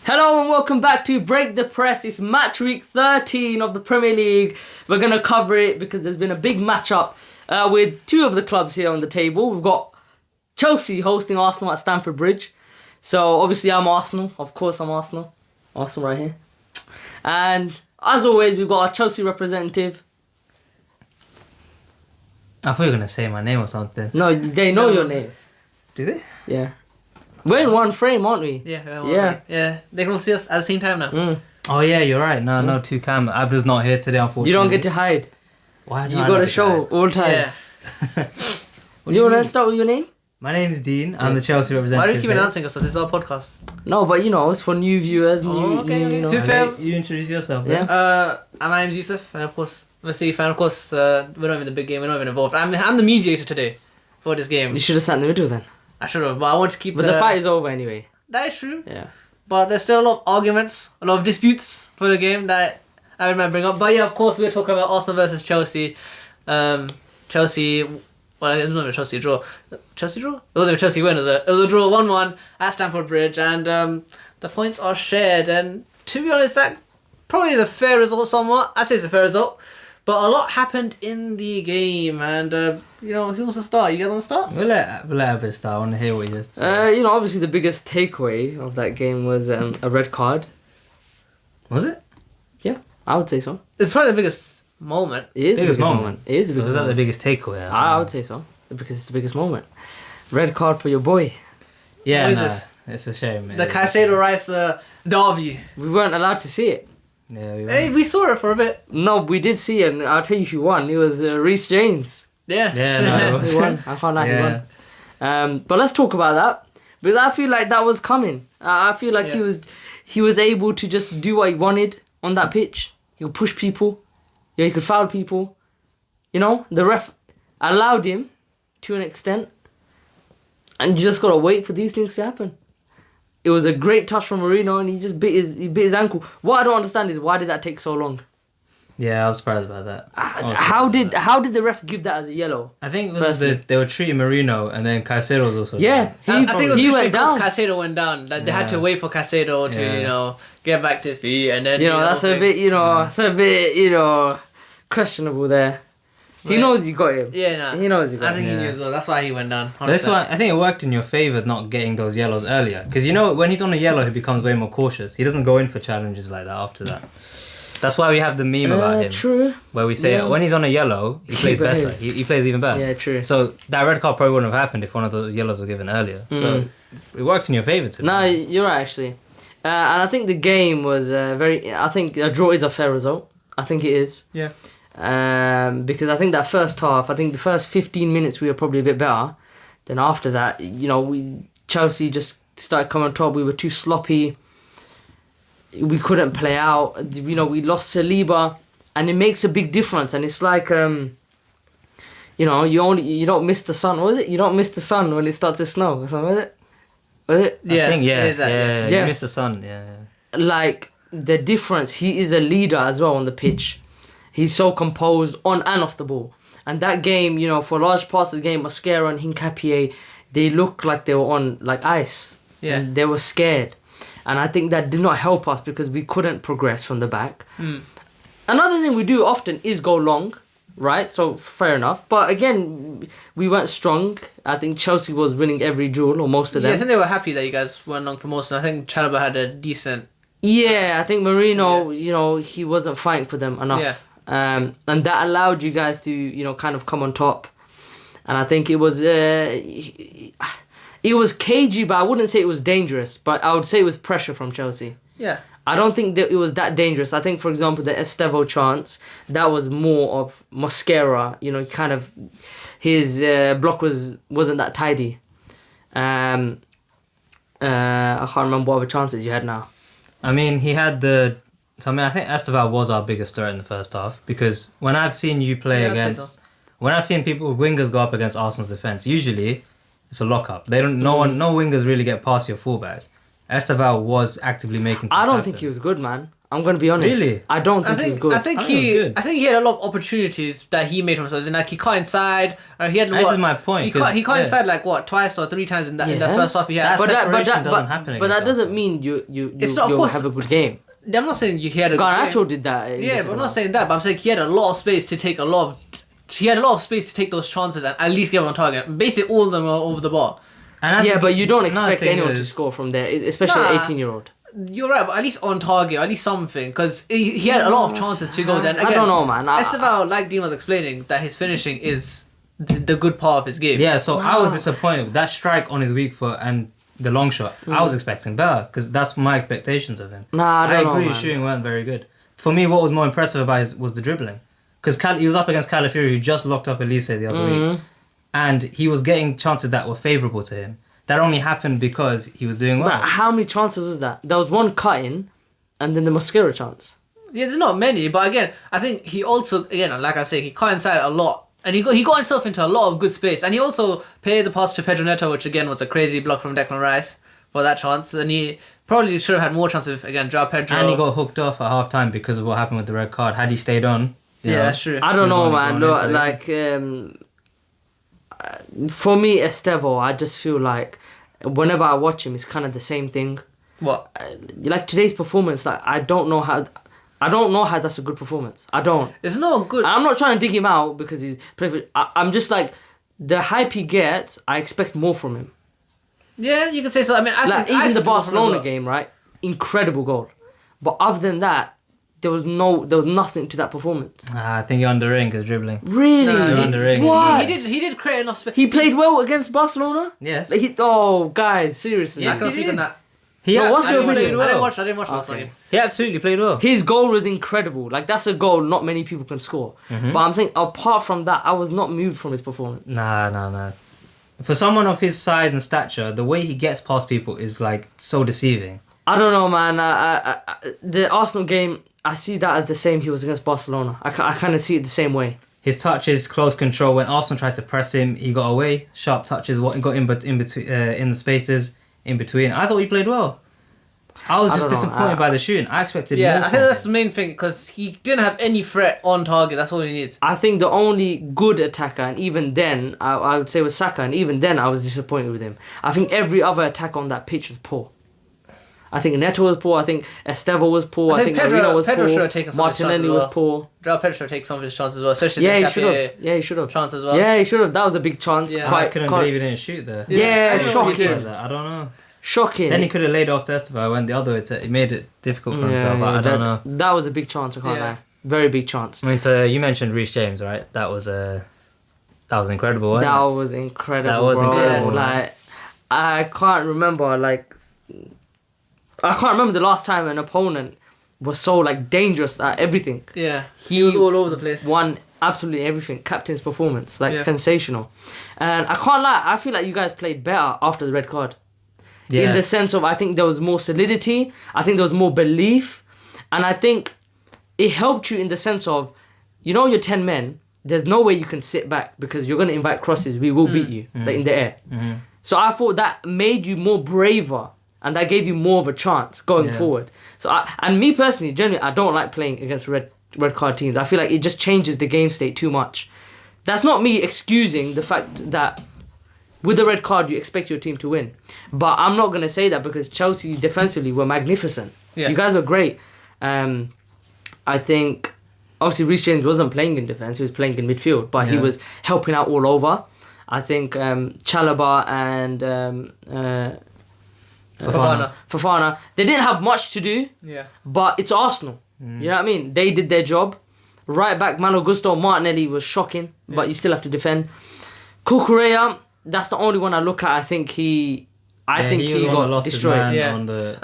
Hello and welcome back to Break the Press. It's match week 13 of the Premier League. We're going to cover it because there's been a big matchup with two of the clubs here on the table. We've got Chelsea hosting Arsenal at Stamford Bridge. So obviously I'm Arsenal. Of course I'm Arsenal. Arsenal right here. And as always, we've got our Chelsea representative. I thought you were going to say my name or something. No, they know your name. Do they? Yeah. We're in one frame, aren't we? Yeah. They can all see us at the same time now. Oh yeah, you're right. No two camera. Abdul's not here today, unfortunately. You don't get to hide. Why? You got to show all times. Yeah. Do you want to start with your name? My name's Dean. I'm the Chelsea representative. Why do you keep announcing us? This is our podcast. No, but it's for new viewers. Okay. You know. To be fair, You introduce yourself. Yeah. my name's Yusuf, and of course, I'm a City fan. Of course, we're not even in the big game. We're not even involved. I'm the mediator today for this game. You should have sat in the middle then. I should have, but I want to keep. But the fight is over anyway. That is true. Yeah. But there's still a lot of arguments, a lot of disputes for the game that I would bring up. But yeah, of course, we're talking about Arsenal versus Chelsea. Chelsea. Well, it wasn't a Chelsea draw. Chelsea draw? It wasn't a Chelsea win, it was a draw 1-1 at Stamford Bridge, and the points are shared. And to be honest, that probably is a fair result somewhat. I'd say it's a fair result. But a lot happened in the game, and who wants to start? You guys want to start? We'll let Abdul start. I want to hear what he has to say. Obviously the biggest takeaway of that game was a red card. Was it? Yeah, I would say so. It's probably the biggest moment. It is the biggest moment. It is the biggest Was that moment. the biggest takeaway? I would say so, because it's the biggest moment. Red card for your boy. Yeah, What is nah, this? it's a shame. The Caicedo Rice derby. We weren't allowed to see it. Yeah, Hey, we saw it for a bit. No, we did see it, and I'll tell you who won. It was Reece James. Yeah. Yeah, no, it was. He won. I can't lie, Yeah. he won. But let's talk about that, because I feel like that was coming. I feel like he was able to just do what he wanted on that pitch. He could push people. He could foul people. The ref allowed him to an extent, and you just gotta wait for these things to happen. It was a great touch from Marino, and he just bit his ankle. What I don't understand is, why did that take so long? Yeah, I was surprised about that. How did the ref give that as a yellow? I think it was they were treating Marino, and then Caicedo was also. Yeah, I think it was he went because down. Caicedo went down. Like, they had to wait for Caicedo to, get back to his feet, and then That's a bit, that's a bit, questionable there. He knows you got him. Yeah, nah. He knows you got I think him. he knew as well. That's why he went down. 100%. That's why I think it worked in your favour not getting those yellows earlier. Because when he's on a yellow, he becomes way more cautious. He doesn't go in for challenges like that after that. That's why we have the meme about him. True. Where we say when he's on a yellow, he plays better. behaves. He plays even better. Yeah, true. So that red card probably wouldn't have happened if one of those yellows were given earlier. So it worked in your favour to No, you're right, actually. And I think the game was I think a draw is a fair result. I think it is. Yeah. Because I think that first half, the first 15 minutes we were probably a bit better. Then after that, Chelsea just started coming on top. We were too sloppy. We couldn't play out. We lost Saliba, and it makes a big difference. And it's like, you don't miss the sun. What was it? You don't miss the sun when it starts to snow. Or something, was it? Was it? Yeah. I think, it is that, yes. Yeah. You missed the sun. Yeah. Like, the difference, he is a leader as well on the pitch. He's so composed on and off the ball. And that game, for large parts of the game, Mascara and Hincapié, they looked like they were on ice. Yeah. And they were scared. And I think that did not help us because we couldn't progress from the back. Another thing we do often is go long, right? So, fair enough. But again, we weren't strong. I think Chelsea was winning every duel, or most of them. Yeah, I think they were happy that you guys went long for most. And I think Chalobah had a decent... Yeah, I think Marino, he wasn't fighting for them enough. Yeah. And that allowed you guys to, kind of come on top. And I think it was cagey, but I wouldn't say it was dangerous. But I would say it was pressure from Chelsea. Yeah. I don't think that it was that dangerous. I think, for example, the Estevo chance, that was more of Mascara. Kind of his block wasn't that tidy. I can't remember what other chances you had now. I mean, he had I think Esteval was our biggest threat in the first half, because when I've seen you play when I've seen wingers go up against Arsenal's defence, usually it's a lock-up. No wingers really get past your fullbacks. Esteval was actively making things I don't happen. think he was good, man. I'm gonna be honest. Really? I don't think he was good. I think good. he had a lot of opportunities that he made for himself. And like he caught inside, or he had This is my point. He caught inside like what, twice or three times in the first half. He had. Doesn't happen. But that doesn't mean you have a good game. I'm not saying he had a good game. Garnacho did that. Yeah, but I'm not saying that. But I'm saying he had a lot of space to take space to take those chances and at least get on target. Basically, all of them are over the ball. But you don't expect anyone to score from there, especially an 18-year-old. You're right, but at least on target, at least something, because he had a lot of chances to go there. And again, I don't know, man. It's about, like Dean was explaining, that his finishing is the good part of his game. Yeah, so I was disappointed with that strike on his weak foot and the long shot. I was expecting better, because that's my expectations of him. I agree, his shooting weren't very good. For me, what was more impressive about was the dribbling. Because he was up against Calafiori, who just locked up Elise the other week. And he was getting chances that were favourable to him. That only happened because he was doing well. But how many chances was that? There was one cut-in, and then the Mosquera chance. Yeah, there's not many, but again, I think he also, again, like I say, he caught inside a lot. And he got himself into a lot of good space. And he also played the pass to Pedro Neto, which again was a crazy block from Declan Rice for that chance. And he probably should have had more chances if, again, Joao Pedro... And he got hooked off at half-time because of what happened with the red card. Had he stayed on... that's true. I don't know, man. Look, like... for me, Estevo, I just feel like whenever I watch him, it's kind of the same thing. What? Like today's performance, like I don't know how that's a good performance. I don't. It's not good. I'm not trying to dig him out because he's perfect. I'm just like, the hype he gets, I expect more from him. Yeah, you can say so. I mean, I think even the Barcelona game, right? Incredible goal. But other than that, there was nothing to that performance. I think you're underrating his dribbling. Really? No, you're underrating. What? He did create enough space. He played well against Barcelona? Yes. Guys, seriously. Yeah, I can't speak on that. What's your opinion? I didn't watch the last game. He absolutely played well. His goal was incredible. Like, that's a goal not many people can score. But I'm saying, apart from that, I was not moved from his performance. Nah. For someone of his size and stature, the way he gets past people is, like, so deceiving. I don't know, man. The Arsenal game, I see that as the same he was against Barcelona. I kind of see it the same way. His touches, close control. When Arsenal tried to press him, he got away. Sharp touches, got in between, in the spaces in between. I thought he played well. I was just disappointed by the shooting. I expected more. I think that's the main thing, because he didn't have any threat on target. That's all he needs. I think the only good attacker, and even then, I would say was Saka, and even then I was disappointed with him. I think every other attacker on that pitch was poor. I think Neto was poor. I think Estevo was poor. I think Marino was Pedro poor. Should have taken some Martinelli was poor. Joao Pedro should have taken some of his chances as well. Especially he should have. Yeah, he should have. Chance as well. Yeah, he should have. That was a big chance. Yeah. I couldn't believe he didn't shoot there. Yeah, shocking. I don't know. Shocking. Then he could have laid off to Estevo. Went the other way. He made it difficult for himself. I don't know. That was a big chance. I can't lie. Very big chance. I mean, so you mentioned Reece James, right? That was incredible. Wasn't that it? was incredible. That was incredible. Like, I can't remember. I can't remember the last time an opponent was so dangerous at everything. Yeah, he was all over the place. Won absolutely everything. Captain's performance, sensational. And I can't lie, I feel like you guys played better after the red card. Yeah. In the sense of, I think there was more solidity. I think there was more belief. And I think it helped you in the sense of, you're 10 men. There's no way you can sit back because you're going to invite crosses. We will beat you in the air. Mm-hmm. So I thought that made you more braver. And that gave you more of a chance going forward. So, and me personally, generally, I don't like playing against red card teams. I feel like it just changes the game state too much. That's not me excusing the fact that with the red card, you expect your team to win. But I'm not going to say that because Chelsea defensively were magnificent. Yeah. You guys were great. I think, obviously, Reece James wasn't playing in defence. He was playing in midfield. But he was helping out all over. I think Chalobah and... Fofana. They didn't have much to do, but it's Arsenal. You know what I mean? They did their job. Right back, Malo Gusto, Martinelli was shocking, but you still have to defend. Cucurella, that's the only one I look at. I think he got destroyed. I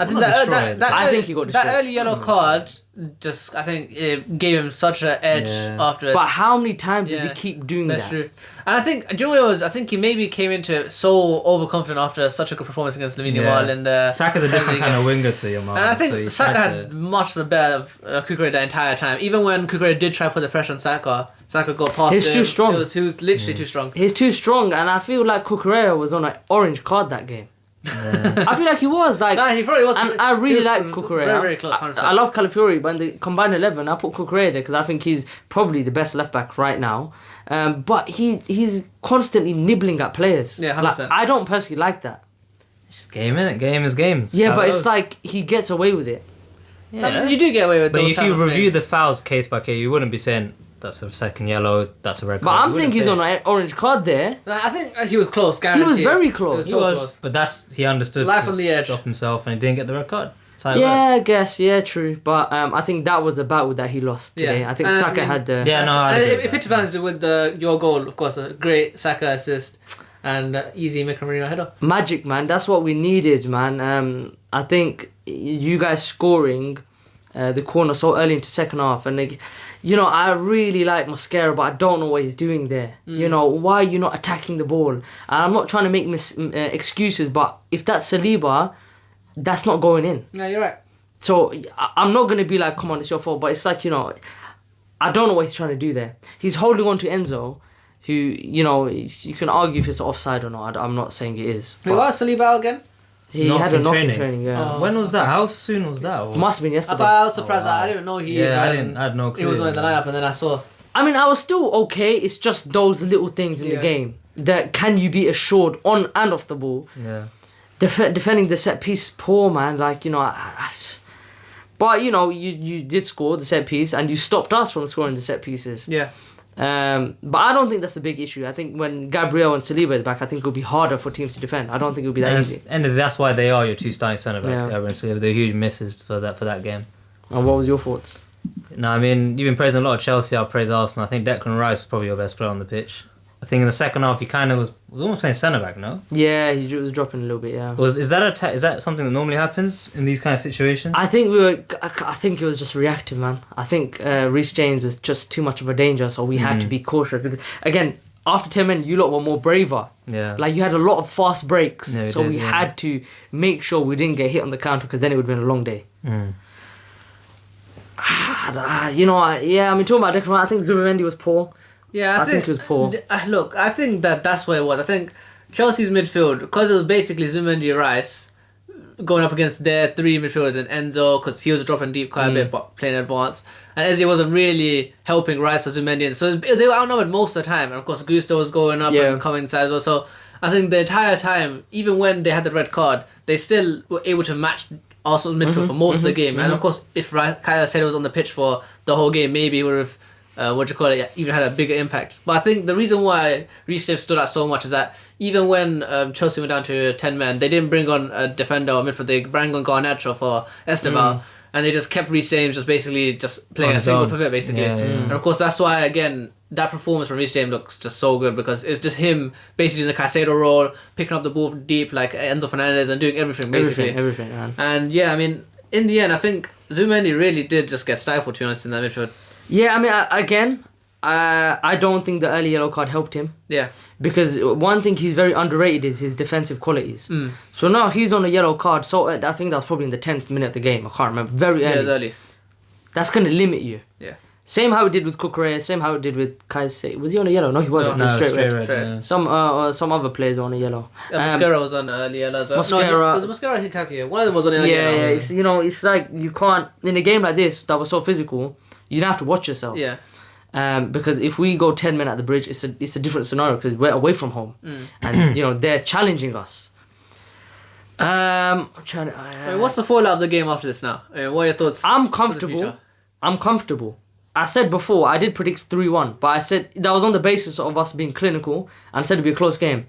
think he got destroyed. That early yellow card just, I think, it gave him such an edge afterwards. But how many times did he keep doing that? That's true. And I think, do you know what it was? I think he maybe came into it so overconfident after such a good performance against Lamine Yamal in the... Saka's a different kind of winger to Yamal. And I think Saka had much the better of Cucurella the entire time. Even when Cucurella did try to put the pressure on Saka got past him. He's too strong. He was literally too strong. He's too strong, and I feel like Cucurella was on an orange card that game. I feel like he was like. Nah, he probably was. And I really like Cucurella. Very, very close. I love Calafiori, but in the combined 11, I put Cucurella there because I think he's probably the best left back right now. But he's constantly nibbling at players. Yeah, 100%. Like, I don't personally like that. It's just game, innit? Game is game. Yeah, but it's like he gets away with it. Yeah. I mean, you do get away with But those if type you of review things. the fouls case by case, you wouldn't be saying that's a second yellow, that's a red But card. I'm You saying wouldn't he's say on an orange card there. I think he was close, He guaranteed. was very close. He so was, close. but he understood Life to on the edge. stop himself and he didn't get the red card. That's how it Yeah, I works. guess. Yeah, true. But I think that was a battle that he lost today. Yeah. I think And I Saka mean- had the... Yeah, no, I And agree it with that. pitched advantage with your goal, of course, a great Saka assist and easy Mika Marino header. Magic, man. That's what we needed, man. I think you guys scoring the corner so early into second half, and like, you know, I really like Mosquera, but I don't know what he's doing there. You know, why are you not attacking the ball? And I'm not trying to make excuses, but if that's Saliba, that's not going in. No, you're right. So I'm not going to be like, come on, it's your fault. But it's like, you know, I don't know what he's trying to do there. He's holding on to Enzo, who, you know, you can argue if it's offside or not. I'm not saying it is. Who was Saliba out again? He Knock had a in knock in training. training, yeah. Oh. When was that? How soon was that? Or- Must have been I yesterday. thought I was surprised. Oh, wow. I didn't know he. Yeah, I had no clue. He was in the lineup, and then I saw. I mean, I was still okay. It's just those little things in the Yeah. game that can you be assured on and off the ball. Yeah. Defending the set piece, poor man. Like, you know, but you know, you did score the set piece, and you stopped us from scoring the set pieces. Yeah. But I don't think that's the big issue. I think when Gabriel and Saliba is back, I think it'll be harder for teams to defend. I don't think it'll be that And easy. that's why they are your two starting centre backs, Yeah. Gabriel and Saliba. They're huge misses for that game. And what was your thoughts? No, I mean, you've been praising a lot of Chelsea. I'll praise Arsenal. I think Declan Rice is probably your best player on the pitch. I think in the second half he kind of was almost playing centre back. No, Yeah, he was dropping a little bit. Yeah. is that something that normally happens in these kind of situations? I think I think it was just reactive, man. I think Reece James was just too much of a danger, so we had to be cautious. Because again, after 10 minutes, you lot were more braver. Yeah. Like, you had a lot of fast breaks, Yeah, we so did, we yeah. had to make sure we didn't get hit on the counter, because then it would have been a long day. You know, I mean, talking about Declan, I think Zubimendi was poor. Yeah, I think it was poor. Look, I think that's what it was. I think Chelsea's midfield, because it was basically Zubimendi, Rice going up against their three midfielders and Enzo, because he was dropping deep quite a bit but playing advanced, and Eze wasn't really helping Rice or Zubimendi, so they were outnumbered most of the time, and of course Gusto was going up and coming inside as well. So I think the entire time, even when they had the red card, they still were able to match Arsenal's midfield for most of the game. And of course, if Kaya said it was on the pitch for the whole game, maybe he would have even had a bigger impact. But I think the reason why Reece James stood out so much is that even when Chelsea went down to 10 men, they didn't bring on a defender or midfield. They brought on Garnacho for Esteban, and they just kept Reece James playing On a his single own. pivot basically. Yeah, yeah. And of course, that's why again that performance from Reece James looks just so good, because it's just him basically doing the Caicedo role, picking up the ball deep like Enzo Fernandez, and doing everything basically. Everything, man. And yeah, I mean, in the end, I think Zubimendi really did just get stifled, to be honest, in that midfield. Yeah, I mean, I don't think the early yellow card helped him. Yeah. Because one thing he's very underrated is his defensive qualities. So now he's on a yellow card. So I think that was probably in the 10th minute of the game. I can't remember. Very Yeah, it early. was early. That's going to limit you. Yeah. Same how it did with Cucurella. Same how it did with Kaiser. Was he on a yellow? No, he wasn't. No, He was straight red. red. Straight. Yeah. Some other players were on a yellow. Mascara was on early yellow as well. Mascara- No, was it Mascara or Hikaki? One of them was on early Yeah, yellow. it's, you know, it's like you can't in a game like this that was so physical. You have to watch yourself. Yeah. Because if we go 10 men at the bridge, it's a different scenario because we're away from home, and you know they're challenging us. I'm trying to. Wait, what's the fallout of the game after this now? What are your thoughts? I'm for the comfortable. future? I'm comfortable. I said before I did predict 3-1, but I said that was on the basis of us being clinical and said it'd be a close game.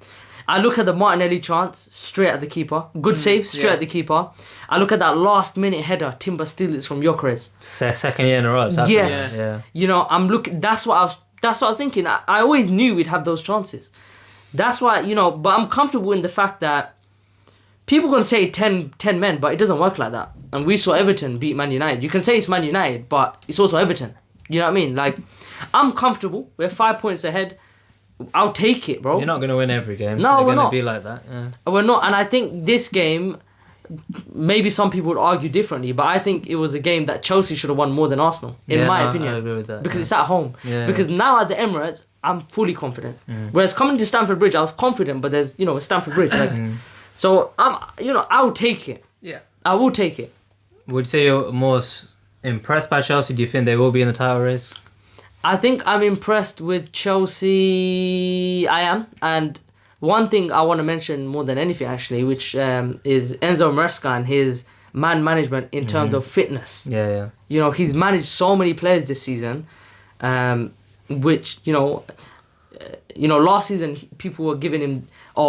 I look at the Martinelli chance straight at the keeper, good save straight yeah. at the keeper. I look at that last minute header Timber steals from Gyökeres. Second year in a row. It's happened. Yes. Yeah. You know, I'm looking. That's what I was thinking. I always knew we'd have those chances. That's why, you know. But I'm comfortable in the fact that people gonna say 10 men, but it doesn't work like that. And we saw Everton beat Man United. You can say it's Man United, but it's also Everton. You know what I mean? Like, I'm comfortable. We're 5 points ahead. I'll take it, bro. You're not going to win every game. No, They're we're gonna not. be like that. Yeah. We're not, and I think this game, maybe some people would argue differently, but I think it was a game that Chelsea should have won more than Arsenal, in Yeah, my no, opinion. I agree with that. Because it's at home. Yeah. Because now at the Emirates, I'm fully confident. Whereas coming to Stamford Bridge, I was confident, but there's, you know, Stamford Bridge, like, So I'll take it. Yeah. I will take it. Would you say you're more impressed by Chelsea? Do you think they will be in the title race? I think I'm impressed with Chelsea. I am. And one thing I want to mention more than anything, actually, which is Enzo Maresca and his man management in terms of fitness. Yeah, yeah. He's managed so many players this season, which, last season people were giving him,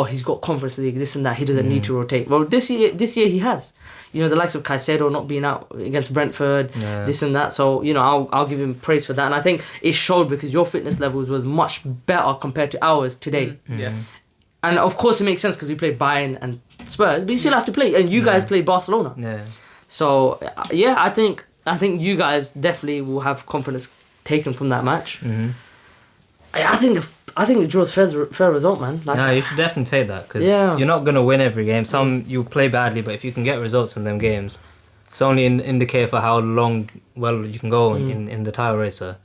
he's got Conference League, this and that, he doesn't need to rotate. Well, this year he has. The likes of Caicedo not being out against Brentford, this and that. So, I'll give him praise for that. And I think it showed because your fitness levels was much better compared to ours today. Yeah. And of course it makes sense because we played Bayern and Spurs, but you still have to play. And you guys played Barcelona. Yeah. So, I think you guys definitely will have confidence taken from that match. Mm-hmm. I think the draw's fair result, man. No, you should definitely take that because you're not going to win every game. Some you play badly, but if you can get results in them games, it's only an indicator for how well you can go in the title race. So,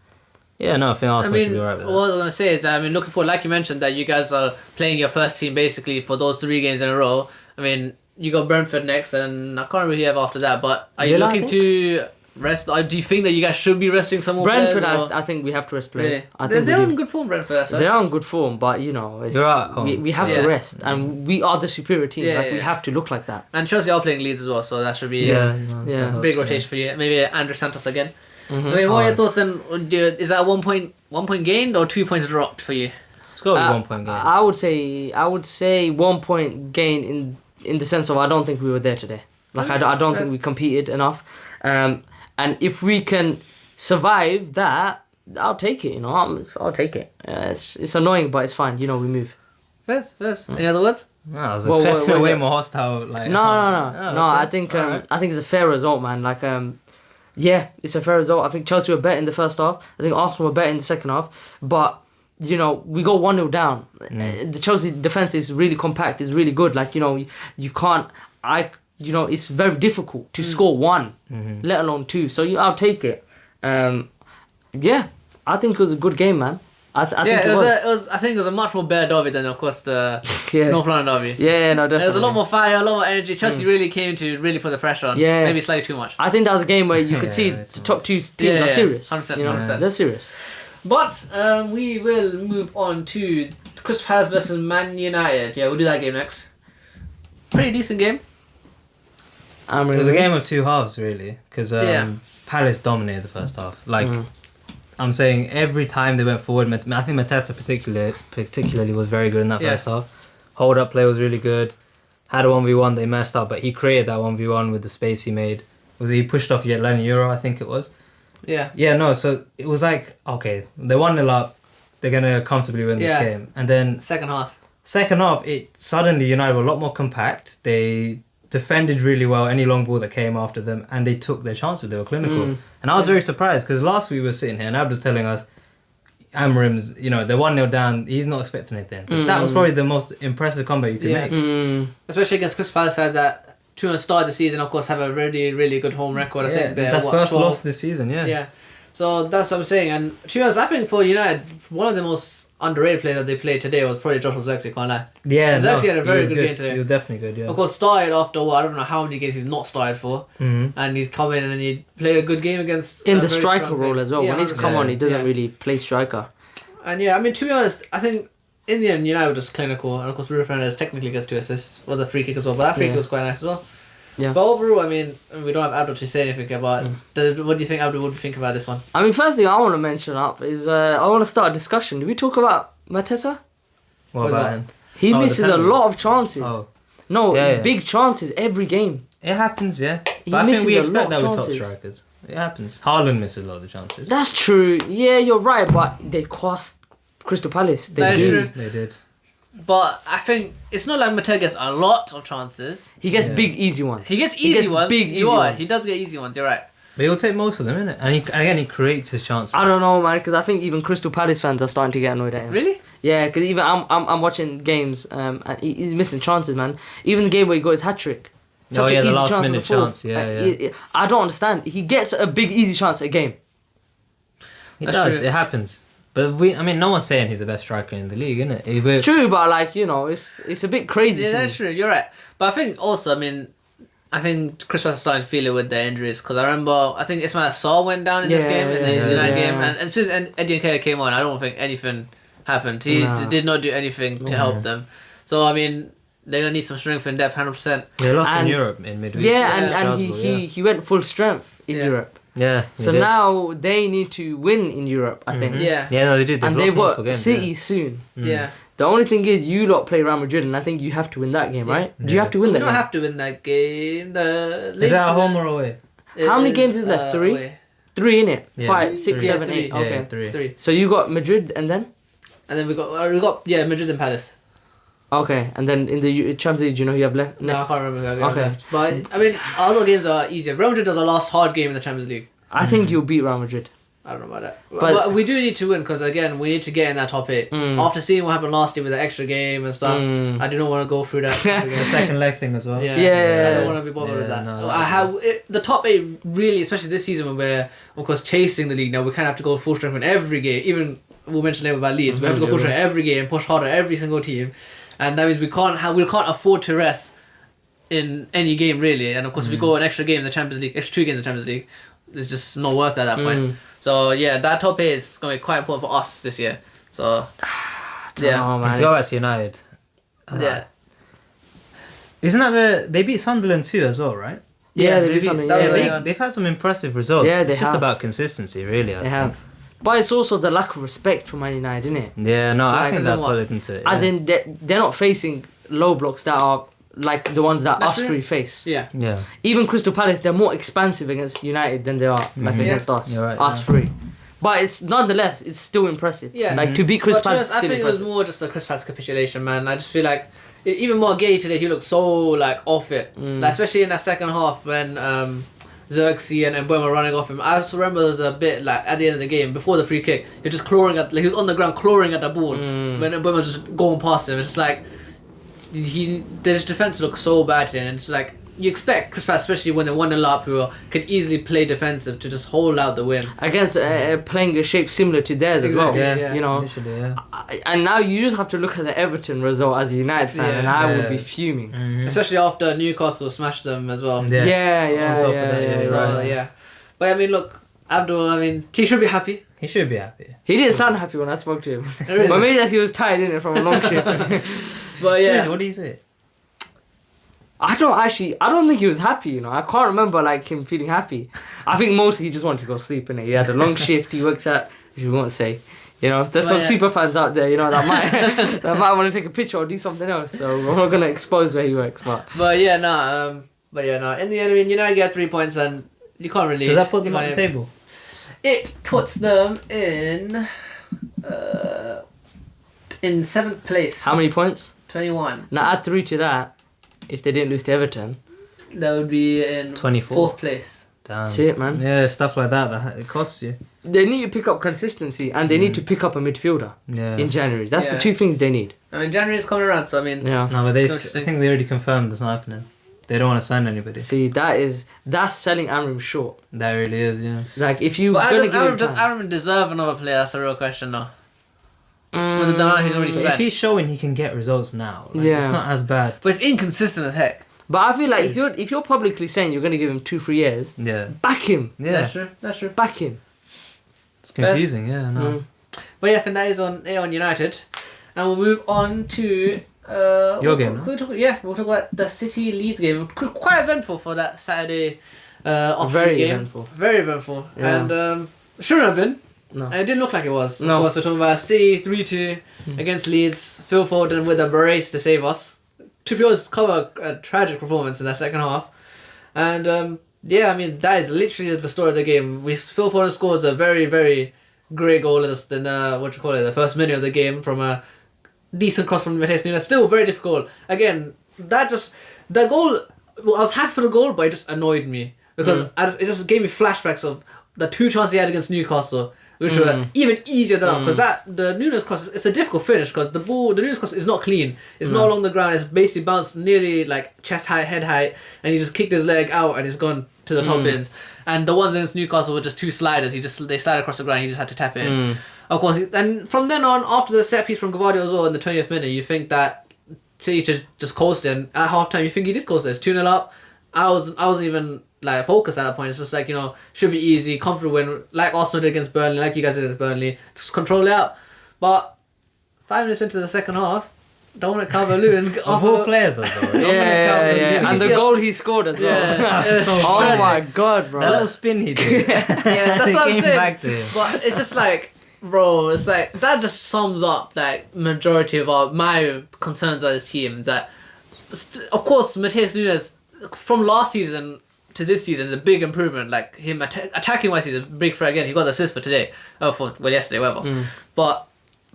yeah, no, I think Arsenal should be alright with that. What I was going to say is, looking forward, like you mentioned, that you guys are playing your first team basically for those 3 games in a row. You got Brentford next, and I can't remember who you have after that, but are you looking to rest? Do you think that you guys should be resting some more Brentford, players? I think we have to rest players. Yeah. They're on good form, Brentford. They are on good form, but we have to rest, and we are the superior team. We have to look like that. And Chelsea are playing Leeds as well, so that should be big rotation for you. Maybe Andrew Santos again. Mm-hmm. What are your thoughts on? Is that 1 point gained or 2 points dropped for you? It's got to be 1 point gain. I would say 1 point gain in the sense of I don't think we were there today. I don't think we competed enough. And if we can survive that, I'll take it. I'll take it. It's annoying, but it's fine. We move. First. Any other words? No, I was expecting a way more hostile. No. I think it's a fair result, man. It's a fair result. I think Chelsea were better in the first half. I think Arsenal were better in the second half. But we go 1-0 down. The Chelsea defense is really compact. It's really good. You can't. It's very difficult to score 1, let alone 2. So I'll take it. I think it was a good game, man. I think it was a much more better derby than, of course, the North London derby. Yeah, no, definitely. There was a lot more fire, a lot more energy. Chelsea really came to really put the pressure on. Yeah. Maybe slightly too much. I think that was a game where you could see the top 2 teams are serious. 100%, 100%. They're serious. But we will move on to Crystal Palace versus Man United. Yeah, we'll do that game next. Pretty decent game. It was a game of 2 halves, really, because Palace dominated the first half. I'm saying every time they went forward, I think Mateta particularly was very good in that first half. Hold-up play was really good. Had a 1v1, they messed up, but he created that 1v1 with the space he made. He pushed off Lenny Euro, I think it was. Yeah. Yeah, no, so it was like, okay, they're 1-0 up, they're going to comfortably win this game. And then... Second half, suddenly United were a lot more compact. They defended really well any long ball that came after them, and they took their chances. They were clinical. And I was very surprised, because last week we were sitting here and Ab was telling us, Amorim's, they're 1-0 down, he's not expecting anything. But that was probably the most impressive comeback you could make. Especially against Crystal Palace, side that to start the season, of course, have a really, really good home record. I think they're first loss this season, Yeah. So that's what I'm saying. And to be honest, I think for United, one of the most underrated players that they played today was probably Joshua Zirkzee, can't lie. Yeah, Zirkzee had a very good game today. He was definitely good, yeah. Of course, started after I don't know how many games he's not started for. And he's come in and he played a good game against... In the striker role as well. When he's come on, he doesn't really play striker. And to be honest, I think in the end, United were just clinical. And of course, Bruno Fernandes technically gets 2 assists for the free kick as well. But that free kick was quite nice as well. Yeah. But overall, we don't have Abdul to say anything about what do you think Abdul would think about this one? First thing I want to mention up is I want to start a discussion. Did we talk about Mateta? What about him? He misses a lot of chances. Oh. Big chances every game. It happens, yeah. But I think we expect that with top strikers. It happens. Haaland misses a lot of the chances. That's true. Yeah, you're right, but they cost Crystal Palace. They did. But I think it's not like Mateta gets a lot of chances. He gets big, easy ones. He gets easy ones. Big, easy ones. He does get easy ones, you're right. But he'll take most of them, innit? And he creates his chances. I don't know, man, because I think even Crystal Palace fans are starting to get annoyed at him. Really? Yeah, because even I'm watching games and he's missing chances, man. Even the game where he got his hat-trick. The last minute chance. I don't understand. He gets a big, easy chance a game. He does. True. It happens. But no one's saying he's the best striker in the league, isn't it? It's true, but like, you know, it's a bit crazy. Yeah, to that's me. true. You're right. But I think also, I think Chris West is starting to feel it with their injuries because I remember Ismail Assar went down in this game in the United game, and as soon as Eddie Nketiah came on, I don't think anything happened. He did not do anything to help them. So they're gonna need some strength and depth, 100%. They lost in Europe in midweek. And he went full strength in Europe. Yeah. So now they need to win in Europe, I think. Yeah. Yeah, no, they did. And they've got City soon. Yeah. The only thing is, you lot play Real Madrid, and I think you have to win that game, right? Do you have to win that game? You don't have to win that game. Is that at home or away? How many games is left? 3? Away. 3 in it. Yeah. 5, 6, 3. 7, Yeah, 8. three. Okay. Yeah, 3. So you got Madrid and then? And then we got Madrid and Palace. Okay, and then in the Champions League, do you know who you have left? No, I can't remember who I got Okay. left. But other games are easier. Real Madrid does a last hard game in the Champions League. I think you'll beat Real Madrid. I don't know about that. But- But we do need to win because, again, we need to get in that top 8. After seeing what happened last year with the extra game and stuff, I do not want to go through that. The second leg thing as well. Yeah. Yeah. I don't want to be bothered with that. No, The top 8 really, especially this season when we're, of course, chasing the league now, we kind of have to go full strength in every game. Even we mentioned it about Leeds, we have to go full strength every game, push harder every single team, and that means we can't afford to rest in any game really. And of course, if we go an extra game in the Champions League, extra 2 games in the Champions League, it's just not worth it at that point. So yeah, that top 8 is going to be quite important for us this year. So yeah, Oh, man, To go back to United. yeah. Isn't that they beat Sunderland too as well, right? Yeah, they beat something. that Yeah, was They've had some impressive results. Yeah, they it's just have. about consistency, really. I they think. have. But it's also the lack of respect for Man United, isn't it? Yeah, no, I Like, think as that in what? plays into it. As yeah. in, they're not facing low blocks that are like the ones that That's us true. three face. Yeah. Yeah. Even Crystal Palace, they're more expansive against United than they are like against us. You're right, us yeah. three. But it's nonetheless, it's still impressive. Yeah. Like to beat Crystal But to be Palace is honest, I still think it was impressive. more just a Chris Palace capitulation, man. I just feel like even more Gay today, he looked so like off it, like, especially in that second half when Xerxes and Mbeumo were running off him. I also remember there was a bit like at the end of the game before the free kick, he was just clawing at, like, he was on the ground clawing at the ball when Mbeumo was just going past him. It's just like his defense looked so bad today, and it's like you expect Chris Palace, especially when they're 1-0 up, who can easily play defensive, to just hold out the win. Against playing a shape similar to theirs as well. Exactly, Yeah, You know, literally, yeah. and now you just have to look at the Everton result as a United fan, Yeah. and I would Yeah. be fuming. Especially after Newcastle smashed them as well. Yeah. Yeah, On top of that, yeah. yeah, So right. yeah, but I mean, look, Abdul. He should be happy. He should be happy. He didn't sound happy when I spoke to him. Really? But maybe that he was tired in it from a long shift. But Seriously, yeah, what do you say? I don't think he was happy, you know. I can't remember like him feeling happy. I think mostly he just wanted to go sleep, innit? He had a long shift, he worked at, which we won't say. You know, there's Well, some yeah. super fans out there, you know, that might want to take a picture or do something else. So we're not gonna expose where he works, but but yeah, no. In the end, I mean, United get 3 points, and you can't really. Does that put them you on the can't- table? It puts them in 7th place. how many points? 21. Now add 3 to that. If they didn't lose to Everton, That would be in 24. 4th place. Damn. that's it, man. Yeah, stuff like that it costs you. They need to pick up consistency, and they need to pick up a midfielder Yeah. in January. That's Yeah. the 2 things they need. I mean, January is coming around, so I mean, Yeah. No, but I Interesting. think they already confirmed it's not happening. They don't want to sign anybody. See, that's selling Amram short. That really is, yeah. Like if you but gonna does give him Aaron time, deserve another player? That's a real question, though. With the amount he's already If spent. he's showing he can get results now, like, Yeah. it's not as bad. But it's inconsistent as heck. but I feel like if you're publicly saying you're gonna give him 2-3 years, Yeah. back him, Yeah. That's true. back him. It's confusing, yeah, no. Mm. But yeah, I think that is on United. And we'll move on to... Your game, we'll talk about the City Leeds game. Quite eventful for that Saturday Very game. eventful. Very eventful. Yeah. And shouldn't have been. No. And it didn't look like it was. No. Of course, we're talking about City 3-2 against Leeds. Phil Foden with a brace to save us. To be honest, cover a tragic performance in that second half. And yeah, I mean, that is literally the story of the game. Phil Foden scores a very, very great goal in the first minute of the game from a decent cross from Matheus Nunes. Still very difficult. Again, the goal, well, I was happy for the goal, but it just annoyed me. Because it just gave me flashbacks of the 2 chances he had against Newcastle, which were even easier than because the Nunes cross, it's a difficult finish because the Nunes cross is not clean. It's not along the ground. It's basically bounced nearly like chest height, head height, and he just kicked his leg out and it's gone to the top bins. And the ones against Newcastle were just 2 sliders. They slide across the ground. He just had to tap it in. of course, and from then on, after the set piece from Gavardio as well in the 20th minute, you think that City just coasted. And at halftime, you think he did coast. It's 2-0 up. I wasn't even like focused at that point. It's just like, should be easy, comfortable win, like Arsenal did against Burnley, like you guys did against Burnley. Just control it out. But 5 minutes into the second half, Dominic Calvert-Lewin of all players as well. Yeah. And the goal he scored as well. Yeah. Oh my god, bro. That little spin he did. Yeah, that's what I'm Came saying. back to him. But it's just like, bro, it's like that just sums up like majority of my concerns of this team. That of course Matheus Nunes from last season to this season is a big improvement. Like him attacking wise, he's a big threat again. He got the assist for today. Yesterday, whatever.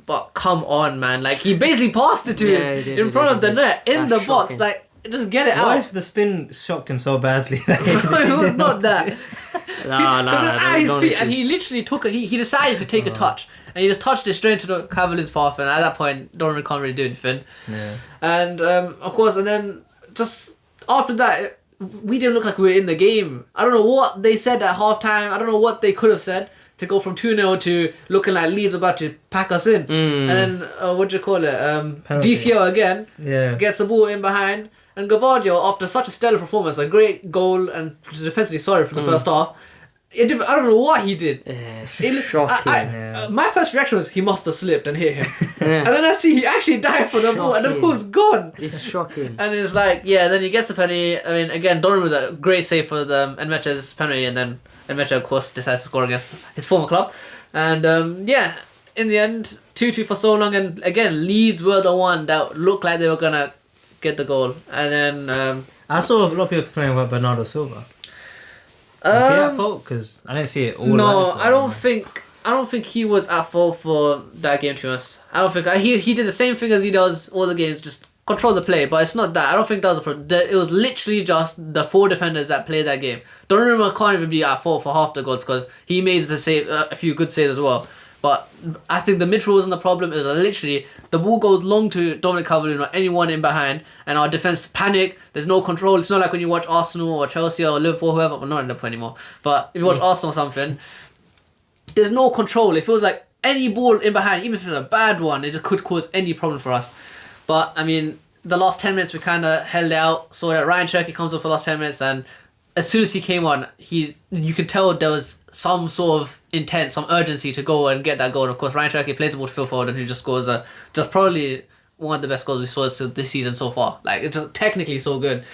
But come on, man! Like he basically passed it to him in front of the net in the box. Like just get it out. What if the spin shocked him so badly? It was not that. No. Because it's at his feet, and he literally took it. He decided to take a touch, and he just touched it straight into the Cavalier's path. And at that point, Donnarumma can't really do anything. Yeah. And of course, and then just after that, we didn't look like we were in the game. I don't know what they said at halftime. I don't know what they could have said to go from 2-0 to looking like Leeds were about to pack us in. And then what do you call it? DCO again. Yeah. Gets the ball in behind. And Gavardio, after such a stellar performance, a great goal and defensively sorry for the first half, I don't know what he did. Shocking. My first reaction was he must have slipped and hit him. And then I see he actually dived for the ball and the ball's gone. It's shocking. And it's like, then he gets the penalty. I mean, again, Donnarumma was a great save for the Enmecha's penalty, and then Enmecha, of course, decides to score against his former club. And in the end, 2-2 for so long. And again, Leeds were the one that looked like they were going to get the goal. And then... I saw a lot of people complaining about Bernardo Silva. Was he at fault? Because I didn't see it all. No, I don't think he was at fault for that game, to us. I don't think he did the same thing as he does all the games, just control the play. But it's not that. I don't think that was a problem. It was literally just the 4 defenders that played that game. Donnarumma can't even be at fault for half the goals because he made a few good saves as well. But I think the midfield wasn't the problem. It was literally the ball goes long to Dominic Calvert-Lewin or anyone in behind, and our defense panic. There's no control. It's not like when you watch Arsenal or Chelsea or Liverpool, whoever. Well, not Liverpool anymore. But if you watch Arsenal or something, there's no control. It feels like any ball in behind, even if it's a bad one, it just could cause any problem for us. But I mean, the last 10 minutes we kind of held out. So that Ryan Cherky comes up for the last 10 minutes, and as soon as he came on, you could tell there was some sort of intent, some urgency to go and get that goal. And of course, Ryan Cherky plays the ball to Phil Foden, who just scores just probably one of the best goals we saw this season so far. Like, it's just technically so good.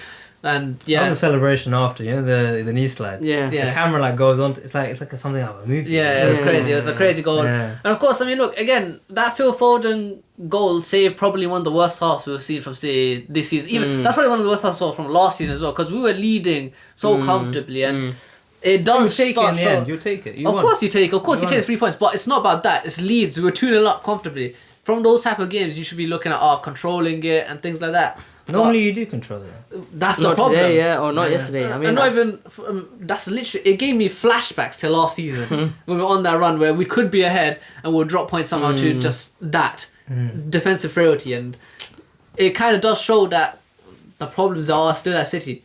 And That was a celebration after, the knee slide. Yeah. The camera goes on. It's like something out of a movie. Yeah, it was crazy. It was a crazy goal. Yeah. And of course, I mean, look, again, that Phil Foden goal saved probably one of the worst halves we've seen from City this season. That's probably one of the worst halves from last season as well, because we were leading so comfortably, and it does take start it in the end. You take it. Of course you take the 3 points, but it's not about that. It's Leeds. We were 2-0 up comfortably. From those type of games, you should be looking at controlling it and things like that. Normally you do control it. That's Not the problem. today, or not yesterday. I mean, and not even. That's literally. It gave me flashbacks to last season when we were on that run where we could be ahead and we'll drop points somehow to just that defensive frailty, and it kind of does show that the problems are still at City.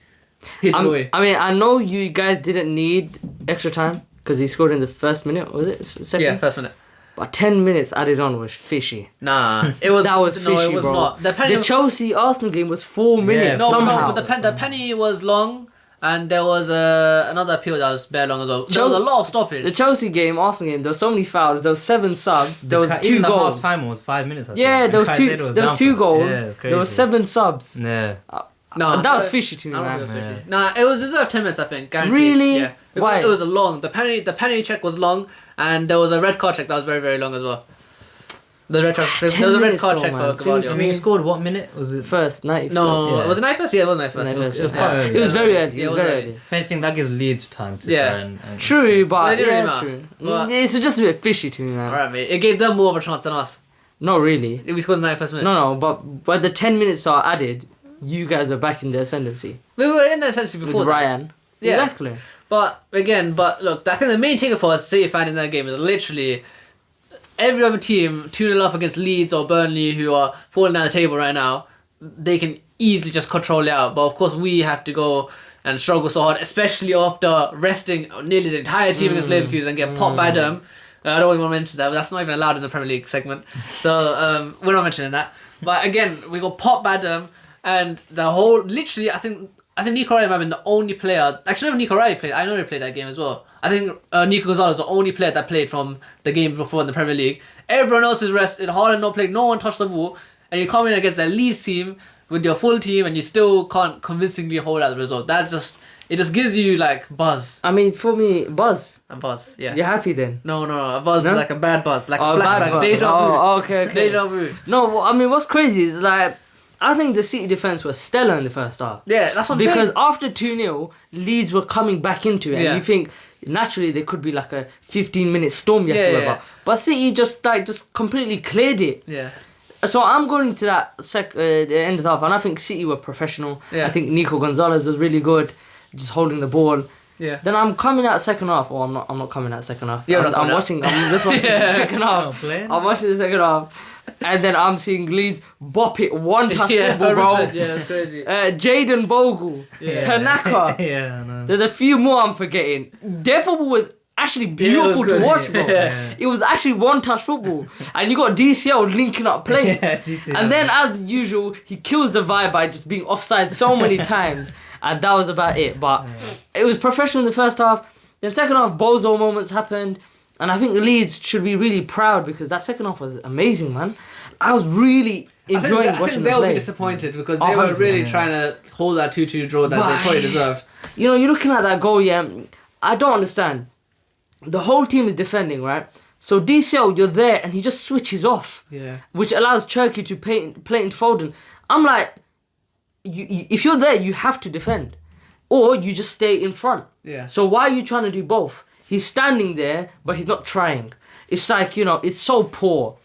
Away. I mean, I know you guys didn't need extra time because he scored in the first minute. Was it second? Yeah, first minute. But 10 minutes added on was fishy. Nah, it was. That was fishy, no, it was bro. not. The Chelsea Arsenal game was 4 minutes somehow. But the penny was long, and there was another appeal that was bare long as well. There was a lot of stoppage. The Chelsea game, Arsenal game, there were so many fouls. There was 7 subs. There was 2 even goals. The half time was 5 minutes. I think. Yeah, there was And two. There was 2 goals. Yeah, it's crazy. There was 7 subs. Yeah. No, that was fishy to me, I don't man. think it was fishy. Nah, it was deserved 10 minutes, I think. Guaranteed. Really? Yeah. Why? It was long. The penalty check was long, and there was a red card check that was very, very long as well. The red card. There was a red card check for Seriously? I mean, you scored what minute? Was it First, 91st. No, Yeah. was it 91st? Yeah, it was 91st. It was quite early. It was very early. Yeah, It was very early. If anything, that gives Leeds time to Yeah. try and True, So but it didn't yeah, really it's matter. true. But- It's just a bit fishy to me, man. Alright, mate. It gave them more of a chance than us. Not really. We scored in the 91st minute. No, but when the 10 minutes are added, you guys are back in the ascendancy. We were in there essentially before With that. Ryan. Yeah. Exactly. But look, I think the main thing for us City fan in that game is literally every other team 2-0 up against Leeds or Burnley, who are falling down the table right now, they can easily just control it out. But of course we have to go and struggle so hard, especially after resting nearly the entire team against Leverkusen and get popped by them. I don't even want to mention that, but that's not even allowed in the Premier League segment. So we're not mentioning that. But again, we got popped by them, and the whole literally, I think Nico Riley might have been the only player. Actually, never Nico Riley played. I know he played that game as well. I think Nico Gonzalez was the only player that played from the game before in the Premier League. Everyone else is rested. Haaland not played. No one touched the ball, and you come in against a Leeds team with your full team, and you still can't convincingly hold out the result. It just gives you like buzz. I mean, for me, buzz. A buzz, yeah. You're happy then? No, a buzz No? like a bad buzz, like a bad flashback, buzz. deja vu. Oh, okay. Deja vu. No, well, I mean, what's crazy is like, I think the City defense was stellar in the first half. Yeah, that's what I'm Because saying. after 2-0, Leeds were coming back into it, Yeah. and you think naturally there could be like a 15-minute storm you have to worry about. But City just completely cleared it. Yeah. So I'm going to that the end of the half, and I think City were professional. Yeah. I think Nico Gonzalez was really good, just holding the ball. Yeah. Then I'm coming out second half. I'm not coming out second half. You're I'm not coming out. watching. I'm just watching the second half. playing? I'm watching the second half, and then I'm seeing Leeds bop it one touch football, bro. 100%, yeah, that's crazy. Jaden Bogle, Yeah. Tanaka. Yeah, I know. There's a few more I'm forgetting. Their football was actually beautiful to good. watch, bro. Yeah. It was actually one touch football, and you got DCL linking up play. Yeah, decent. And then, as usual, he kills the vibe by just being offside so many times, and that was about it. But it was professional in the first half. Then second half, bozo moments happened, and I think Leeds should be really proud because that second half was amazing, man. I was really enjoying I watching think them they'll play. be disappointed because they were 100%, really trying to hold that 2-2 draw that they But- probably deserved. You know, you're looking at that goal, yeah. I don't understand. The whole team is defending, right? So DCL, you're there, and he just switches off, Yeah. which allows Cherky to play into Foden. I'm like, if you're there, you have to defend, or you just stay in front. Yeah. So why are you trying to do both? He's standing there, but he's not trying. It's like, you know, it's so poor,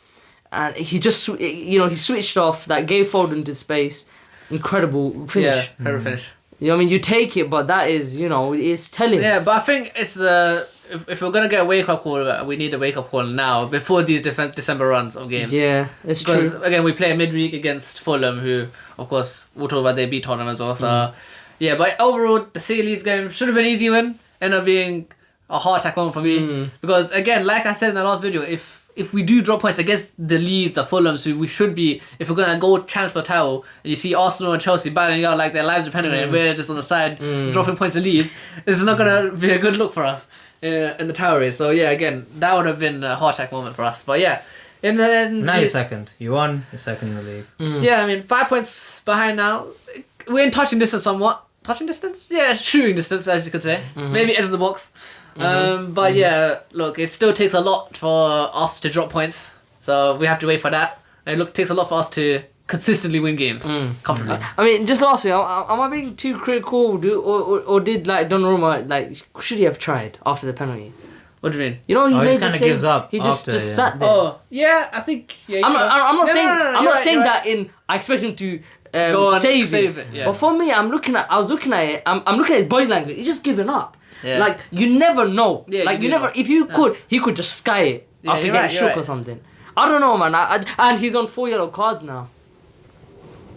and he just, you know, he switched off. That gave Foden to space. Incredible finish. Yeah, fair finish. You know, I mean, you take it, but that is, you know, it's telling. Yeah, but I think it's if we're gonna get a wake up call, we need a wake up call now before these December runs of games. Yeah, it's Because true. again, we play midweek against Fulham, who of course we'll talk about. They beat Tottenham as well. So yeah, but overall, the City Leeds game should have been an easy win. Ended up being a heart attack moment for me because again, like I said in the last video, if we do drop points against the Leeds, the Fulhams, who we should be, if we're gonna go chance for title, and you see Arsenal and Chelsea battling out like their lives depending on it, and we're just on the side dropping points to Leeds, this is not gonna be a good look for us in the tower race. So yeah, again, that would have been a heart attack moment for us. But yeah, in the end, Now you're second. You won. You're second in the league. yeah, I mean 5 points behind now. We're in touching distance somewhat. Touching distance? Yeah, shooting distance, as you could say. Maybe edge of the box. But yeah, look, it still takes a lot for us to drop points. So we have to wait for that. And it takes a lot for us to consistently win games. Comfortably. I mean, just lastly, am I being too critical, or did like Donnarumma, like, should he have tried after the penalty? What do you mean? You know, he he made just the kinda save. gives up He just after, yeah. sat there. Oh, yeah, I think... Yeah, I'm not No, saying no, no, I'm you're not right, saying you're that in. I expect him to Go on, save it, yeah. But for me, I was looking at it. I'm looking at his body language. He's just giving up. Yeah. Like, you never know. Yeah, like you you do never. know. If you could, he could just sky it Yeah, after you're getting right, you're shook right. or something. I don't know, man. And he's on 4 yellow cards now.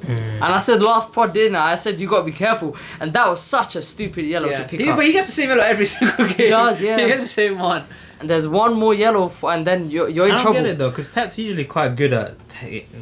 And I said last pod, didn't I? I said you got to be careful, and that was such a stupid yellow to pick up. But he gets the same yellow every single game. He does, yeah. He gets the same one. And there's one more yellow, and then you're in I don't trouble. get it though, because Pep's usually quite good at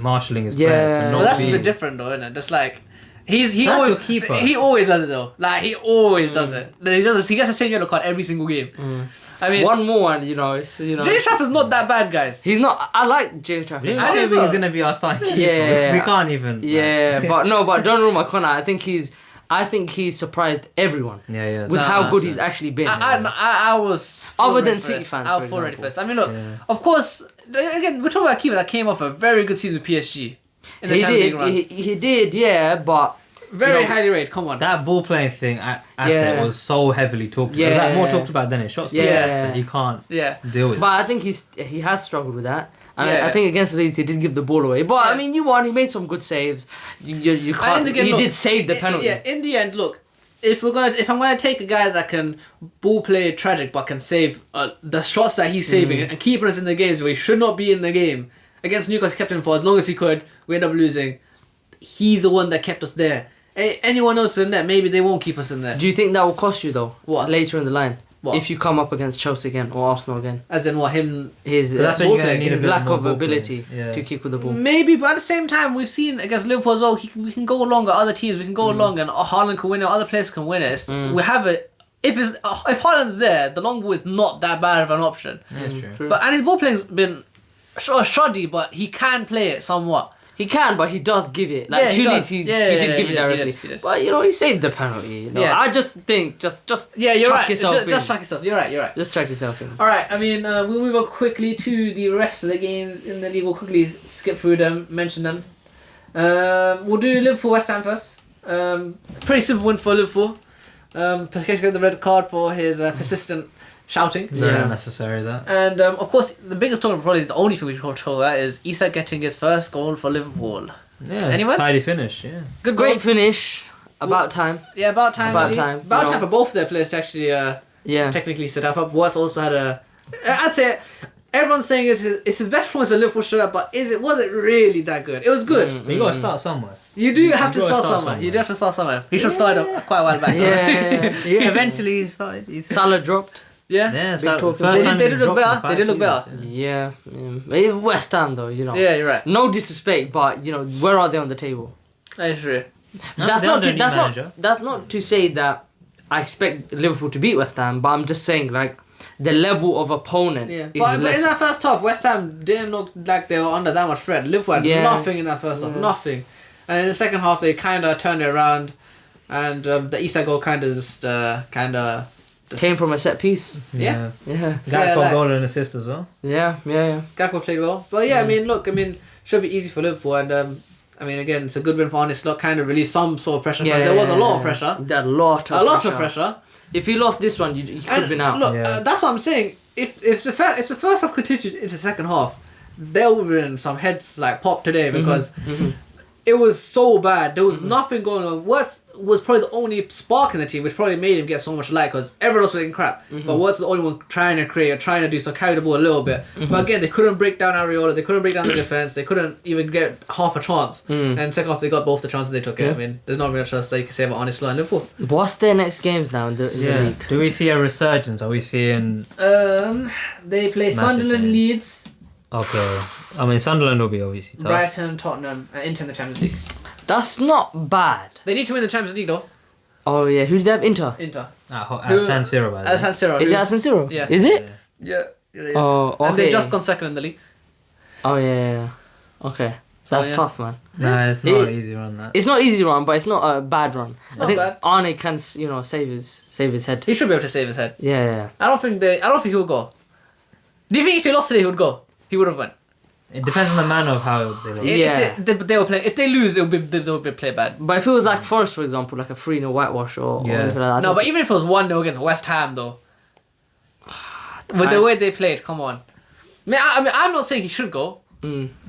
marshalling his Yeah. players to not But that's be... a bit different though, isn't it? That's like... He That's always, your keeper. He always does it though. Like, he always does it. He gets the same yellow card every single game. I mean... One more, and you know, it's James Trafford's not that bad, guys. He's not. I like James Trafford. We didn't I say think he's so. going to be our starting keeper. Yeah. We can't even... Yeah, but Donnarumma, Connor, I think he's surprised everyone Yeah. with Nah, how good sure. he's actually been. I was... full Other than ready for City this. fans, I for was full ready example. for this. I mean, look, Yeah. of course, again, we're talking about a keeper that came off a very good season with PSG. In the Champions League run. He did, yeah, but Very you know, highly rated, come on. That ball playing thing at Yeah. Asset was so heavily talked about. It was like more Yeah. talked about than it shots. Yeah. That he can't Yeah. deal with. but I think he has struggled with that. And Yeah. I think against Leeds he did give the ball away. But Yeah. I mean, you won. He made some good saves. You And can't. in the game, He look, did save the penalty. Yeah, in the end, look, if I'm gonna take a guy that can ball play tragic but can save the shots that he's saving and keeping us in the games where he should not be in the game against Newcastle, kept him for as long as he could. We end up losing. He's the one that kept us there. Anyone else in there, maybe they won't keep us in there. Do you think that will cost you though? What? Later in the line? What? if you come up against Chelsea again or Arsenal again. As in what him? His That's when you're gonna need a bit lack more of ball ability play. Yeah. to kick with the ball. Maybe, but at the same time, we've seen against Liverpool as well. We can go along with other teams. We can go along, and Haaland can win it. Other players can win it. We have it. If Haaland's there, the long ball is not that bad of an option. Yeah, that's true. But and his ball playing's been shoddy, but he can play it somewhat. He can, but he does give it. Like Yeah, he two does. Leeds, he Yeah, did give it he directly. did. But he saved the penalty. Yeah. I just think just Yeah, you're chuck right. yourself in. Just chuck yourself. You're right. Just chuck yourself in. All right. I mean, we'll move on quickly to the rest of the games in the league. We'll quickly skip through them, mention them. We'll do Liverpool West Ham first. Pretty simple win for Liverpool. Paqueta got the red card for his persistent shouting. Very Yeah. unnecessary that. And of course, the biggest talking probably is the only thing we can control that is Isak getting his first goal for Liverpool. Yeah, it's Anyone? a tidy finish. Yeah. Good goal. Great finish. About time. Yeah, about time. About indeed. time, About you time know. for both of their players to actually Yeah. technically set up. Watts also had a. I'd say everyone's saying it's his best performance at Liverpool shirt, but was it really that good? It was good. But you gotta start somewhere. You do have to gotta start start somewhere. You somewhere. do have to start somewhere. He should have started quite a while back. Yeah. Yeah, eventually he started. Salah dropped. Yeah. Yeah, Big talk. first They time did he look dropped in better. 5 They did look better. seasons, Yeah. West Ham though, Yeah, you're right. No disrespect, but where are they on the table? That is true. No, That's they not under a to, new that's manager. not that's not to say that I expect Liverpool to beat West Ham, but I'm just saying like the level of opponent Yeah. is But less. in that first half, West Ham didn't look like they were under that much threat. Liverpool had Yeah. nothing in that first half. Nothing. And in the second half, they kind of turned it around. And the Isak goal kind of just Came from a set piece. Yeah. Yeah. So, yeah, Gakpo like- goal and assist as well. Yeah. Gakpo played well. But yeah, I mean, should be easy for Liverpool. And I mean, again, it's a good win for Arne Slot. Kind of relieved some sort of pressure. Because there was a lot of pressure. A lot of pressure. If you lost this one, you could have been out. Look, Yeah. that's what I'm saying. If the first half continued into the second half, there would have been some heads like pop today because it was so bad. There was nothing going on. Watts was probably the only spark in the team, which probably made him get so much light because everyone else was getting crap. But Watts was the only one trying to create, trying to do so, carry the ball a little bit. But again, they couldn't break down Areola. They couldn't break down the defense. They couldn't even get half a chance. And second half, they got both the chances they took it. I mean, there's not really a chance that you can say about Arne Slot and Liverpool. What's their next games now in the league? Do we see a resurgence? Are we seeing? They play Massive Sunderland, game. Leeds, Okay. I mean, Sunderland will be obviously tough. Brighton, Tottenham, and Inter in the Champions League. That's not bad. They need to win the Champions League though. Oh yeah, who did they have? Inter. Inter. At San Siro, by the As way. San Siro. Is it at San Siro? Yeah. Is it? Yeah, it is. Oh, okay. And they've just gone second in the league. Oh yeah. Okay. So, That's yeah. tough, man. Nah, it's not It- an easy run. That. It's not easy run, but it's not a bad run. not I think bad. Arne can, save his head. He should be able to save his head. Yeah. I don't think he would go. Do you think if he lost today he would go? He would have won. It depends on the manner of how they look. Yeah. If they will play. If they lose, they will be play bad. But if it was like Forest, for example, like a 3-0 whitewash or Yeah. anything like that. No, but even if it was 1-0 against West Ham though, with the way they played, come on. I mean, I'm not saying he should go,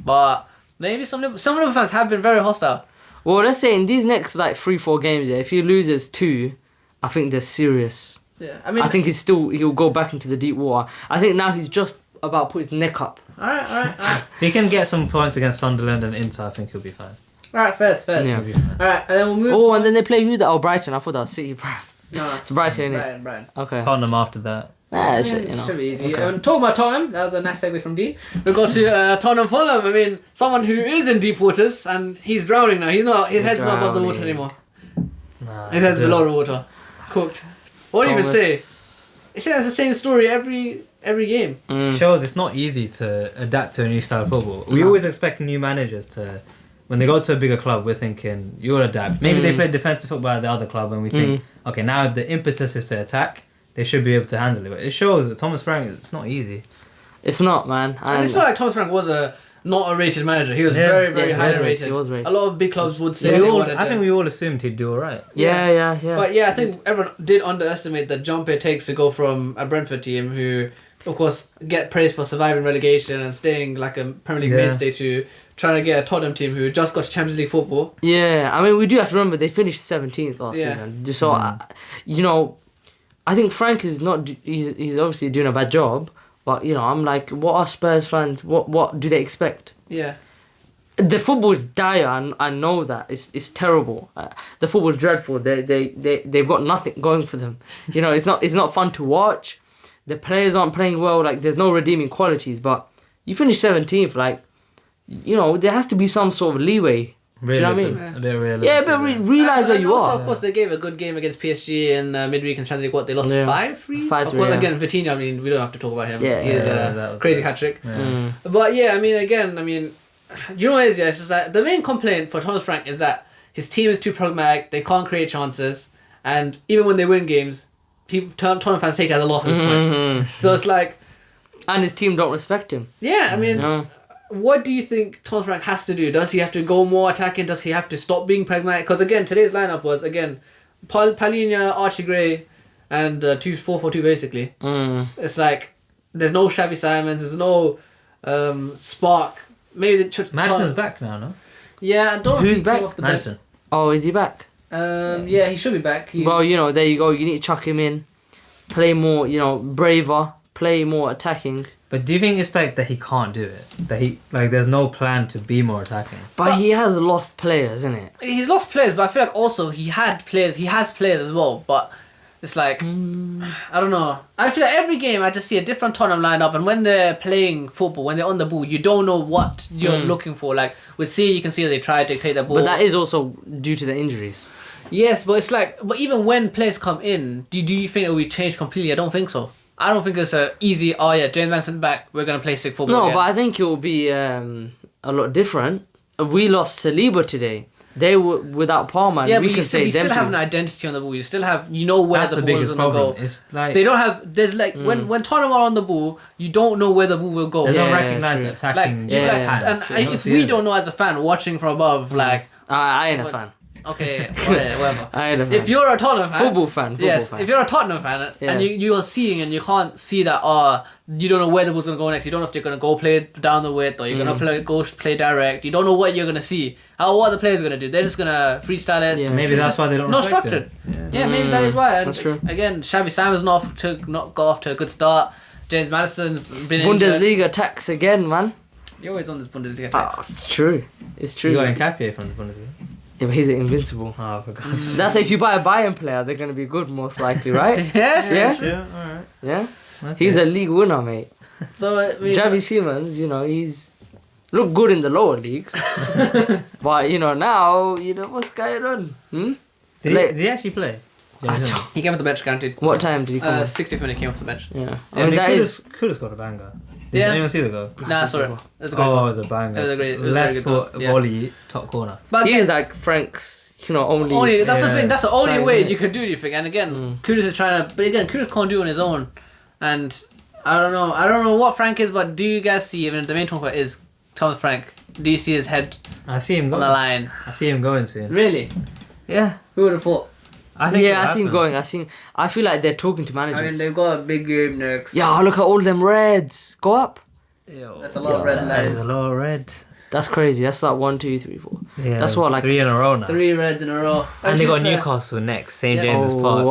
but maybe some Liverpool fans have been very hostile. Well, let's say in these next like 3-4 games, if he loses 2, I think they're serious. Yeah, I mean, I think he'll go back into the deep water. I think now he's just about put his neck up. All right. If he can get some points against Sunderland and Inter, I think he'll be fine. All right, first. Yeah. He'll be fine. All right, and then we'll move. Oh, and then they play who? Brighton. I thought that was City. No, It's Brighton, innit? Brian. Okay. Tottenham after that. It Should be easy. Okay. Talking about Tottenham, that was a nice segue from Dean. We got to Tottenham Fulham. I mean, someone who is in deep waters and he's drowning now. He's not. His head's not above the water Drowning. anymore. Nah, His head's dude. below the water. Cooked. What do you even say? It's the same story every game. Shows it's not easy to adapt to a new style of football. We No. always expect new managers to, when they go to a bigger club, we're thinking you'll adapt. Maybe they play defensive football at the other club, and we think, okay, now the impetus is to attack. They should be able to handle it. But it shows that Thomas Frank, it's not easy. It's not, man. And it's not like Thomas Frank was not a rated manager. He was very, very he highly was rated, rated. he was rated. A lot of big clubs would say Yeah, they wanted I to. think we all assumed he'd do alright. Yeah. But yeah, I think everyone did underestimate the jump it takes to go from a Brentford team who, of course, get praised for surviving relegation and staying like a Premier League Yeah. mainstay to trying to get a Tottenham team who just got to Champions League football. Yeah, I mean, we do have to remember they finished 17th last Yeah. season. So, I think Frank is not. He's obviously doing a bad job, but I'm like, what are Spurs fans? What do they expect? Yeah. The football's dire, and I know that it's terrible. The football's dreadful. They've got nothing going for them. You know, it's not fun to watch. The players aren't playing well. Like, there's no redeeming qualities. But you finish 17th. Like, you know, there has to be some sort of leeway. Realism. Do you know what I mean? A bit of realism. Yeah, but realise where you also, are. of course, they gave a good game against PSG in midweek and Champions League. What, they lost 5-3? 5-3, Of course, yeah. again, Vitinha, I mean, we don't have to talk about him. Yeah, He is that a was crazy good. hat-trick. Yeah. But yeah, I mean, again, you know what it is, yeah? It's just like, the main complaint for Thomas Frank is that his team is too pragmatic, they can't create chances, and even when they win games, Tottenham fans take it as a loss at this point. So it's like... And his team don't respect him. Yeah, I mean... No. What do you think Thomas Frank has to do? Does he have to go more attacking? Does he have to stop being pragmatic? Because again, today's lineup was Palhinha, Archie Gray, and 4-4-2 basically. It's like there's no Xavi Simons, there's no spark. Maybe Madison's back now, no? Yeah, I don't know Who's if he back? came off the Madison. Oh, is he back? bench. Yeah, he should be back. Well, you know, there you go. You need to chuck him in. Play more, you know, braver. Play more attacking. But do you think it's like that he can't do it? That he there's no plan to be more attacking? But he has lost players, isn't it? He's lost players, but I feel like also he has players as well, but it's like I don't know. I feel like every game I just see a different Tottenham lineup, and when they're playing football, when they're on the ball, you don't know what you're looking for. Like with C, you can see they try to dictate the ball. But that is also due to the injuries. Yes, but it's like, but even when players come in, do you think it will be changed completely? I don't think so. I don't think it's a easy. Oh yeah, James Madison back. We're gonna play sick football. No, again. but I think it will be a lot different. We lost Saliba today. They were without Palmer. And Yeah, we but can say you still them have two. an identity on the ball. You still have, you know where That's the the ball is biggest gonna problem. go. It's like They don't have. There's like when Tottenham are on the ball, you don't know where the ball will go. there's no Yeah, recognised true. attacking And patterns. You if see we it. don't know as a fan watching from above, like I ain't a fan. okay, whatever. I ain't a fan. If you're a Tottenham fan, Football fan. if you're a Tottenham fan and you're seeing and you can't see that, you don't know where the ball's gonna go next. You don't know if you're gonna go play down the width or you're gonna play direct. You don't know what you're gonna see. What are the players gonna do? They're just gonna freestyle it. Yeah. Maybe It's that's just why they don't not respect structured. it. Yeah, maybe that is why. And That's true. Again, Xavi Simons not got off to a good start. James Madison's been injured. Bundesliga tax again, man. You're always on this Bundesliga. It's true. It's true. You got Nkapie from the Bundesliga. Yeah, but he's invincible. Oh, for God's sake. That's if you buy a Bayern player, they're gonna be good, most likely, right? Yeah. Yeah? Sure, alright. Yeah. Okay. He's a league winner, mate. So Xavi Simons, you know, he's looked good in the lower leagues, but you know now, you know what's going on. Did he actually play? I James don't- Jones? he came off the bench, guaranteed. What time did he come? 60th minute came off the bench. Yeah, I I mean mean, that is. could have scored a banger. Did Yeah. anyone see the goal? Nah, sorry. It was a great Oh, it goal. was a banger. It was a very Left good goal, foot yeah. volley, top corner. But He again, is like Frank's, you know, only. that's the Yeah. thing. That's the only Trying way to- you can do anything. And again, Kudus is trying to. But again, Kudus can't do it on his own. And I don't know. I don't know what Frank is, but do you guys see? Even the main talk is Thomas Frank. Do you see his head I see him on the going. line? I see him going soon. Really? Yeah, Who would have thought? I think. Yeah, I it'll see him happen. going. I feel like they're talking to managers. they've got a big game next. Yeah, look at all them reds. Go up. That's a lot of red That lines. is a lot of red. That's crazy. That's like 1, 2, 3, 4. Yeah, That's what, like, 3 in a row now. 3 reds in a row. And they got to be fair, Newcastle next, St Yeah. James's Park.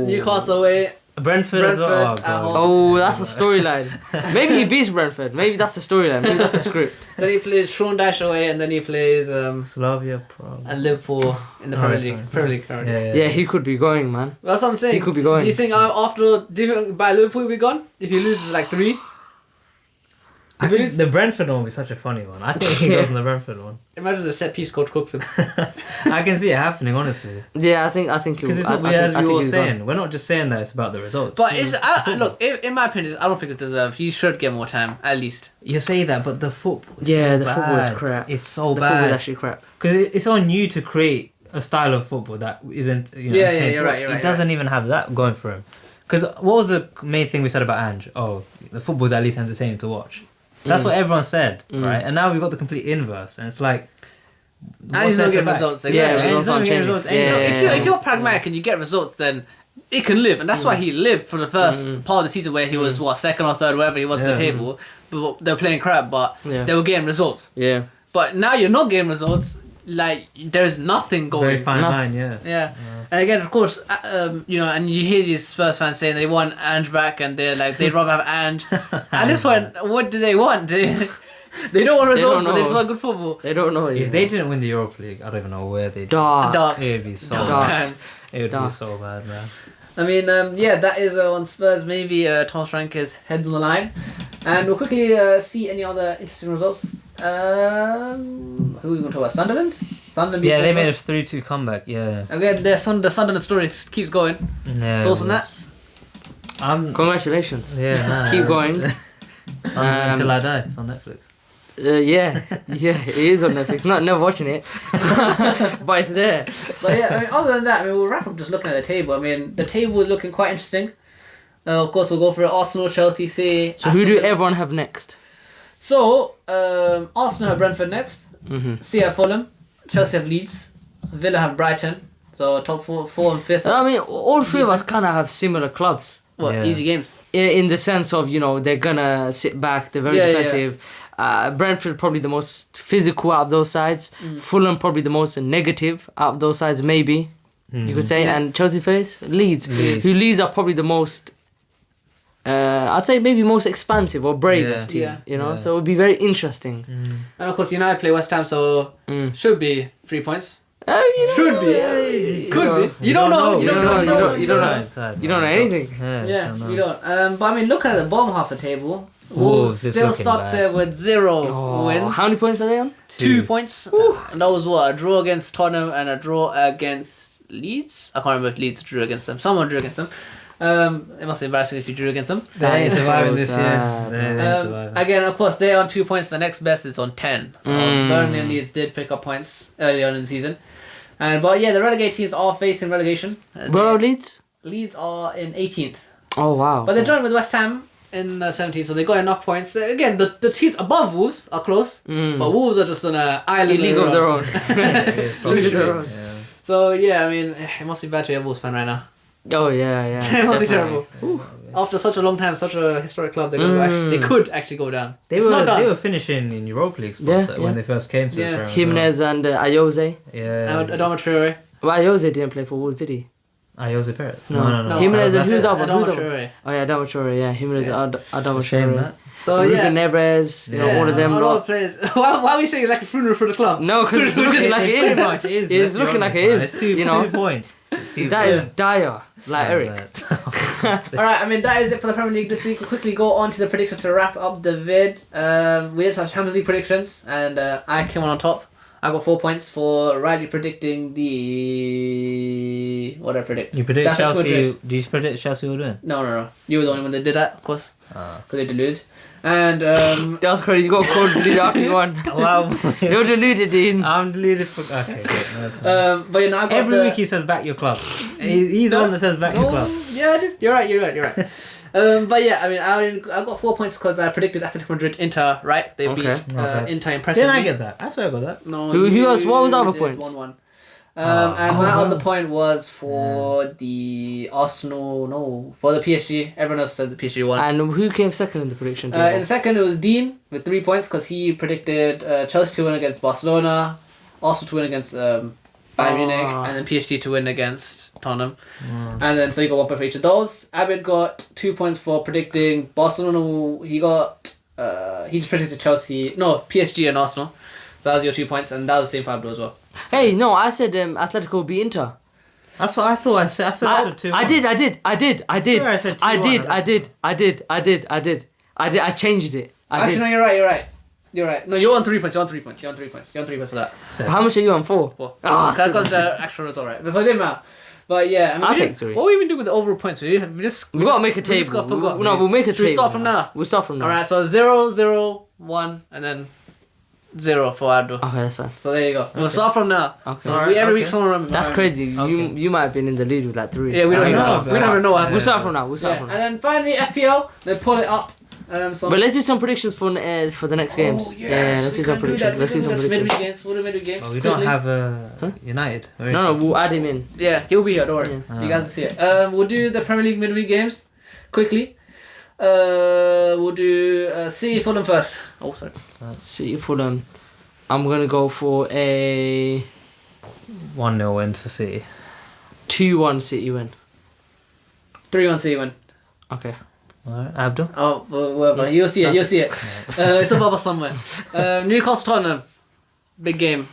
Newcastle away. Brentford as well. Oh, Brentford at God. home. Oh, that's the storyline. Maybe he beats Brentford. Maybe that's the storyline. Maybe that's the script. Then he plays Shrondash away, and then he plays Slavia Prague. and Liverpool in the Oh, Premier sorry. League. Premier League currently. Yeah, he could be going, man. That's what I'm saying. He could be going. Do you think do you think by Liverpool he'll be gone? If he loses like 3? I think the Brentford one will be such a funny one. I think he goes on the Brentford one. Imagine the set piece coach cooks him. I can see it happening, honestly. Yeah, I think he Because it's not as we were saying. We're not just saying that it's about the results. But look, in my opinion, I don't think it's deserved. He should get more time, at least. You say that, but the football is Yeah, so the bad. football is crap. It's so The football is bad. actually crap. Because it's on you to create a style of football that isn't, Yeah, insane you're to right, watch. you're right, He doesn't even have that going for him. Because what was the main thing we said about Ange? Oh, the football's at least entertaining to watch. That's what everyone said, right? And now we've got the complete inverse, and it's like, And he's not getting results. Exactly. Yeah, and results he's not aren't getting changing. results Yeah, anyway. If you're pragmatic and you get results, then it can live, and that's why he lived for the first part of the season where he was second or third, wherever he was in the table. But they were playing crap, but they were getting results. Yeah. But now you're not getting results. Like there's nothing going. Very fine line, yeah. Yeah. And again, of course, and you hear these Spurs fans saying they want Ange back, and they're like, they'd rather have Ange. At this point, what do they want? They don't want They results, don't but they just know. want good football. They don't know. If they didn't win the Europa League, I don't even know where they'd. Dark. It would be so Dark. bad. Times. It would be Dark. so bad, man. I mean, yeah, that is on Spurs. Maybe Thomas Frank is heads on the line. And we'll quickly see any other interesting results. Who are we going to talk about? Sunderland? Sunderland. Yeah, they beat made a Bournemouth. 3-2 comeback. Yeah. Again, the Sunderland story keeps going. Yeah. Thoughts on that? Congratulations. Yeah. Nah, Keep going. Until I die. It's on Netflix. Yeah, it is on Netflix. Never watching it, but it's there. But yeah, I mean, other than that, I mean, we'll wrap up just looking at the table. I mean, the table is looking quite interesting. Of course, we'll go for Arsenal, Chelsea, City. So who do everyone have next? So, Arsenal have Brentford next. Mm-hmm. City have Fulham. Chelsea have Leeds. Villa have Brighton. So top four and fifth. I mean, all three of us kind of have similar clubs. What, Yeah. easy games? In the sense of, they're gonna sit back. They're very Yeah, defensive. Brentford probably the most physical out of those sides. Fulham probably the most negative out of those sides, maybe you could say. Yeah. And Chelsea face Leeds, Leeds. who Leeds are probably the most. I'd say maybe most expansive or bravest team. Yeah. Yeah. So it would be very interesting. And of course, United play West Ham, so should be 3 points. Should be. Could be. You don't know. You don't know. You don't know. Inside, You don't know anything. Yeah, don't know. you don't. But I mean, look at the bottom half of the table. Wolves is still looking stuck bad. there with 0 Oh, wins. how many points are they on? 2 points. And that was what? A draw against Tottenham and a draw against Leeds? I can't remember if Leeds drew against them. Someone drew against them. It must be embarrassing if you drew against them. They ain't That is surviving so this year. sad, They man. ain't surviving. Again, of course, they're on 2 points. The next best is on 10. So Burnley and Leeds did pick up points early on in the season. But yeah, the relegated teams are facing relegation. Where are Leeds? Leeds are in 18th. Oh wow. But they're joined with West Ham in 17th, so they got enough points. Again, the teams above Wolves are close, but Wolves are just on an island. A league of their own. It's probably League of their true, own. yeah. So yeah, I mean, it must be bad to be a Wolves fan right now. Oh yeah. It must be definitely. terrible. After such a long time, such a historic club, they could actually go down. They It's not done. were finishing in Europa League spots Yeah, when yeah. they first came to Yeah. the Premier League. Jimenez and Ayoze. Yeah. Adama Traore. Well, Ayoze didn't play for Wolves, did he? Jose Perez. No. No. Jimenez and That's who's it. the other one? Adama Who's the other one? Traore. Oh yeah, Adama Traore. Yeah, Jimenez, Adama Shame Traore. that. So Ruben yeah. Neves. All of them. all lot. the players. Why are we saying it's like a funeral for the club? No, because it's looking like it Pretty is. much is. It's let's be looking honest, like it man. is, It's 2 points. That is dire. Like Eric. Alright, I mean, that is it for the Premier League this week. We'll quickly go on to the predictions to wrap up the vid. We did some Champions League predictions, and I came on top. I got 4 points for rightly predicting the... What did I predict? You predict That's what Chelsea? Madrid. Do you predict Chelsea will win? No. You were the only one that did that, of course. Ah. Because they deluded. And, That was crazy. You got called deluded after you won. Wow. You're deluded, Dean. I'm deleted for. Okay, good. That's fine. but you know, I got Every the... week he says back your club. He's the one that says back your club. Yeah, I did. You're right. But yeah, I mean, I got 4 points because I predicted Atletico Madrid Inter, right? They beat Okay. Inter impressively. Didn't I get that? I swear I got that. No, Who else? What was the you other did points? 1-1. And my other point was for the Arsenal, for the PSG. Everyone else said the PSG won. And who came second in the prediction In table? the second, it was Dean with 3 points because he predicted Chelsea to win against Barcelona, Arsenal to win against Bayern Munich, and then PSG to win against Tottenham. And then so he got 1 point for each of those. Abid got 2 points for predicting Barcelona. He just predicted PSG and Arsenal. So that was your 2 points, and that was the same for Abdo as well. Hey, no, I said Atletico will be Inter. That's what I thought. I said 2. I did. I said 2-1. I changed it. Actually, no, you're right. No, you're on 3 points. You're on 3 points for that. How much are you on? 4? 4. Ah, That got the actual result right. But so it didn't matter. But yeah, I mean, I'll take 3. What we even do with the overall points? We gotta make a table. We'll make a Should we table. start from now? We'll start from now. Alright, so 0, 0, 1, and then 0 for Abdo. Okay, that's fine. So there you go. We'll start from now. Okay. So Alright, every week okay. someone remember. That's crazy. Okay. You might have been in the lead with like 3. Yeah, we don't I even know, know. We don't even know what happened. We'll start from now. We'll start Yeah, from and now. then finally FPL, they pull it up. But let's do some predictions for the next games. Let's do some predictions. Let's do some predictions. We'll do midweek games. Well, we don't quickly. have United. No, we'll add him in. Yeah, he'll be here. Don't worry. Yeah. You guys will see it. We'll do the Premier League midweek games quickly. We'll do City Fulham first. Oh, sorry. City Fulham. I'm gonna go for a 1-0 win for City. 2-1 City win. 3-1 City win. Okay. Alright, Abdul. Oh, whatever. You'll see it. It's above us somewhere. Newcastle Tottenham. Big game.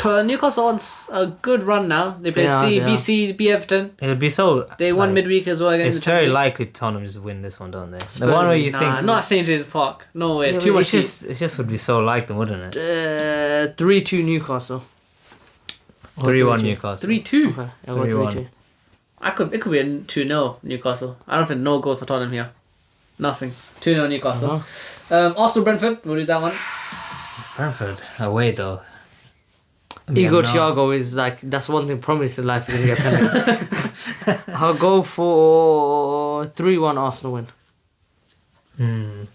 Newcastle on a good run now. They played BC, Everton. It'll be so. They won midweek as well against. It's very likely Tottenham just win this one, don't they? The one where you think. Not St James's Park. No way. Too much. It just would be so like them, wouldn't it? 3-2 Newcastle. 3-1 Newcastle. 3-2. Okay, I got 3-2. It could be a 2-0 Newcastle. I don't think no goal for Tottenham here. Nothing. 2-0 Newcastle. Arsenal Brentford. We'll do that one. Brentford away though. Igor Thiago is like, that's one thing promised in life, you're going to get penalty. I'll go for 3-1 Arsenal win. I'm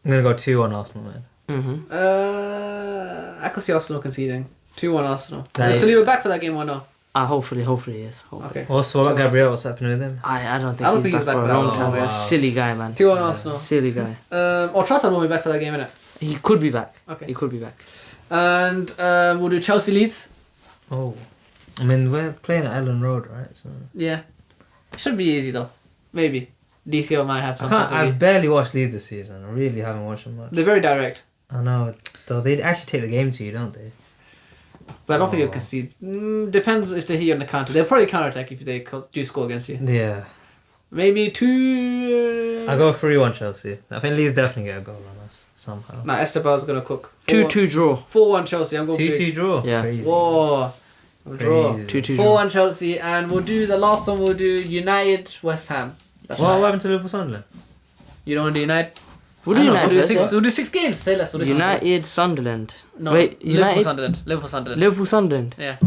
going to go 2-1 Arsenal win. I could see Arsenal conceding. 2-1 Arsenal. Is Saliba back for that game or no? Hopefully yes. Hopefully. Okay. Also, what about Gabriel? What's happening with him? I don't think he's back for a long time. Wow. Silly guy, man. 2-1 Arsenal. Silly guy. Or Trossard will be back for that game, innit? He could be back. Okay. He could be back. And we'll do Chelsea Leeds. Oh. I mean, we're playing at Ellen Road, right? So Yeah. Should be easy though. Maybe. DCL might have some. I've barely watched Leeds this season. I really haven't watched them much. They're very direct. I know. Though they actually take the game to you, don't they? But I don't think you'll concede. Depends if they hit you on the counter. They'll probably counter-attack if they do score against you. Yeah. Maybe 2... I go 3-1 Chelsea. I think Leeds definitely get a goal on us somehow. Nah, Esteban's going to cook. 2-2 draw. 4-1 Chelsea. I'm going 2-2 draw. Yeah. Crazy. Whoa. Draw. 2-2 draw. 4-1 Chelsea. And we'll do the last one. We'll do United West Ham. That's What right. happened to Liverpool Sunderland? You don't want to do United? We'll do United. We'll do 6 games. Say less. United Sunderland. No, Wait, United Liverpool Sunderland. Liverpool Sunderland. Yeah.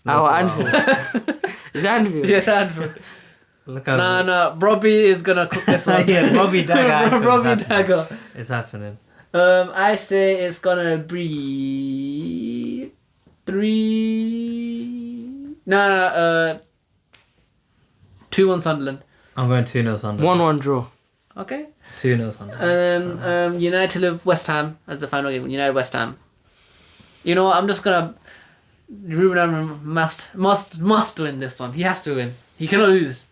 Anfield. Is it Anfield? Yes, Anfield. Look out. No. Robbie is going to cook this one. Yeah, Robbie Dagger. Robbie Dagger. It's happening. I say it's going to be 3... No. 2-1 Sunderland. I'm going 2-0 Sunderland. 1-1 draw. Okay. 2-0 Sunderland. And then United live West Ham as the final game. United West Ham. You know what? I'm just gonna. Ruben Amorim must win this one. He has to win. He cannot lose.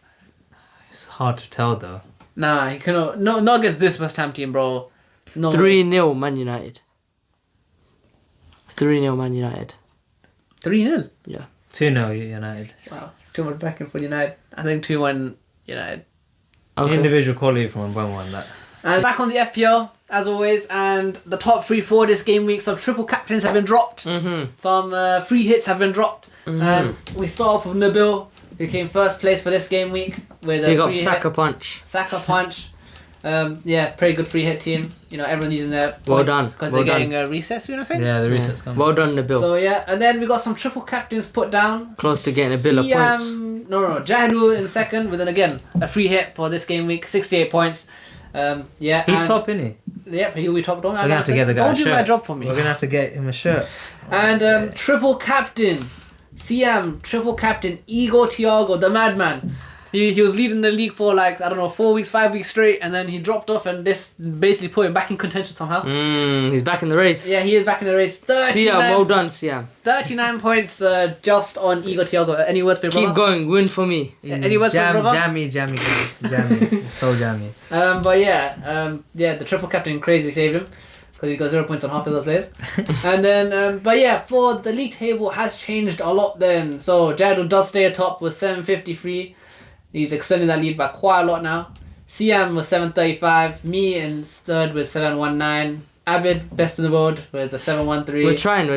It's hard to tell though. Nah, he cannot. No, not against this West Ham team, bro. No. 3-0 Man United. 3-0 Man United. 3-0. Yeah. 2-0 United. Wow. Too much backing for United. I think 2-1 United. Okay. Individual quality from Mbemba that. And back on the FPL as always, and the top 3 for this game week. Some triple captains have been dropped. Some free hits have been dropped. We start off with Nabil, who came first place for this game week with a They got free Saka hit. punch. Saka punch. Yeah, pretty good free hit team. You know, everyone using their points Well done. because Well they're done. getting a recess soon, I think. Yeah, the reset's coming. Well done, Nabil. So yeah, and then we got some triple captains put down. Close to getting a bill of points. No, Jahdu in second, with then again a free hit for this game week, 68 points. Yeah, He's and- top, isn't he? Yep, he'll be top. Don't We're gonna have to get the guy a Don't do shirt. my job for me. We're gonna have to get him a shirt. And triple captain, CM, triple captain, Igor Thiago, the madman. He was leading the league for like, I don't know, 4 weeks, 5 weeks straight, and then he dropped off, and this basically put him back in contention somehow. He's back in the race. Yeah, he is back in the race. 39, Siam, well done, Siam. 39 points just on Igor Thiago. Any words for your Keep brother? going, win for me. Any words for your brother? Jammy. So jammy. But yeah, the triple captain crazy saved him because he got 0 points on half of those players. And then, but yeah, for the league table has changed a lot then. So Jadul does stay atop with 753. He's extending that lead by quite a lot now. Siam with 735. Me in third with 719. Abid, best in the world, with a 713. We're trying.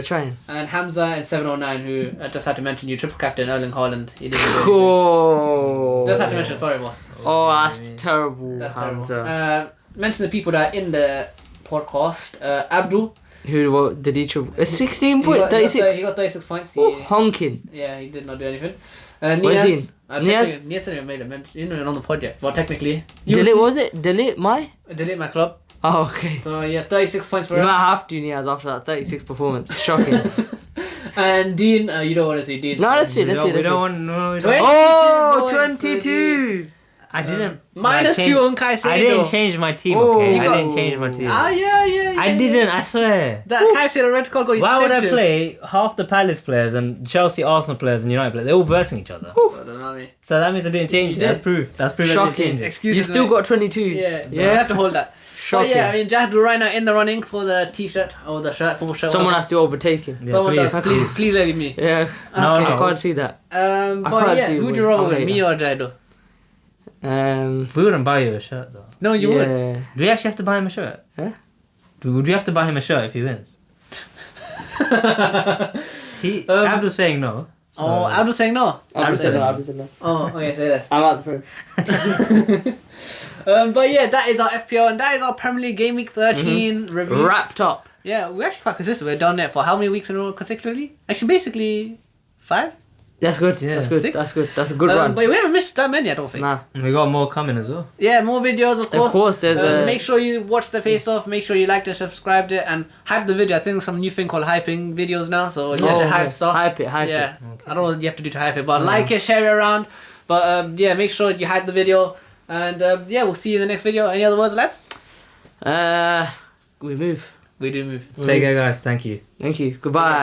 And Hamza in 709, who I just had to mention, you triple captain Erling Haaland. He didn't do anything. Cool. Just had to mention, sorry boss. Oh, that's terrible. That's Hamza. terrible. Mention the people that are in the podcast. Abdul. Who did he triple? 16 points, 36. He got 36 points. Honking. Yeah, he did not do anything. Where's Niaz. Niaz? Niaz said he made a mention. You know, on the project. Well, technically. Delete my? Delete my club. Oh, okay. So, yeah, 36 points for You him. might have to, Niaz, after that 36 performance. Shocking. And Dean, you don't want to see Dean. No, let's see. We don't want. No, we don't. 22 Oh, points, 22. I didn't. -2 on Caicedo. I didn't change my team. Oh, Okay, you I got- didn't change my team. Yeah. I didn't. I swear. That Caicedo red card got you Why would I negative. play half the Palace players and Chelsea, Arsenal players and United players? They're all versing each other. I don't know, mate. So that means I didn't change it. You did. That's proof. That's proof I Shocking. didn't change it. Excuses. You still mate. got 22. Yeah, you Yeah. have to hold that. Shocking. But yeah, I mean, Jahd right now in the running for the t-shirt or the shirt, full shirt. Someone has to overtake him. Yeah, Someone please, does. Please let it be me. Yeah. No, Okay. I no. can't see that. I But can't yeah, see who'd with- you roll I'll with, hate me that. or Jahdo? We wouldn't buy you a shirt though. No, you would. yeah. Do we actually have to buy him a shirt? Huh? Would we have to buy him a shirt if he wins? Abdul's saying no. So Oh, Abdul saying no. I'll said no. it. I'll no. Oh, okay, say this. I'm out the front. But yeah, that is our FPL and that is our Premier League Game Week 13 review. Wrapped up. Yeah, we're actually quite consistent. We're done there for how many weeks in a row consecutively? Actually, basically 5. That's good. Yeah. That's good. 6? That's good. That's a good run. But we haven't missed that many, I don't think. Nah. we got more coming as well. Yeah, more videos, of course. Of course, there's a. Make sure you watch the face off. Make sure you liked it, subscribed it, and hype the video. I think there's some new thing called hyping videos now, so you have to hype yes. stuff. Hype it. Hype Yeah, it. I don't know what you have to do to hype it, but like it, share it around. But yeah, make sure you hype the video, and yeah, we'll see you in the next video. Any other words, lads? We move. We do move. Take care, guys. Thank you. Thank you. Goodbye.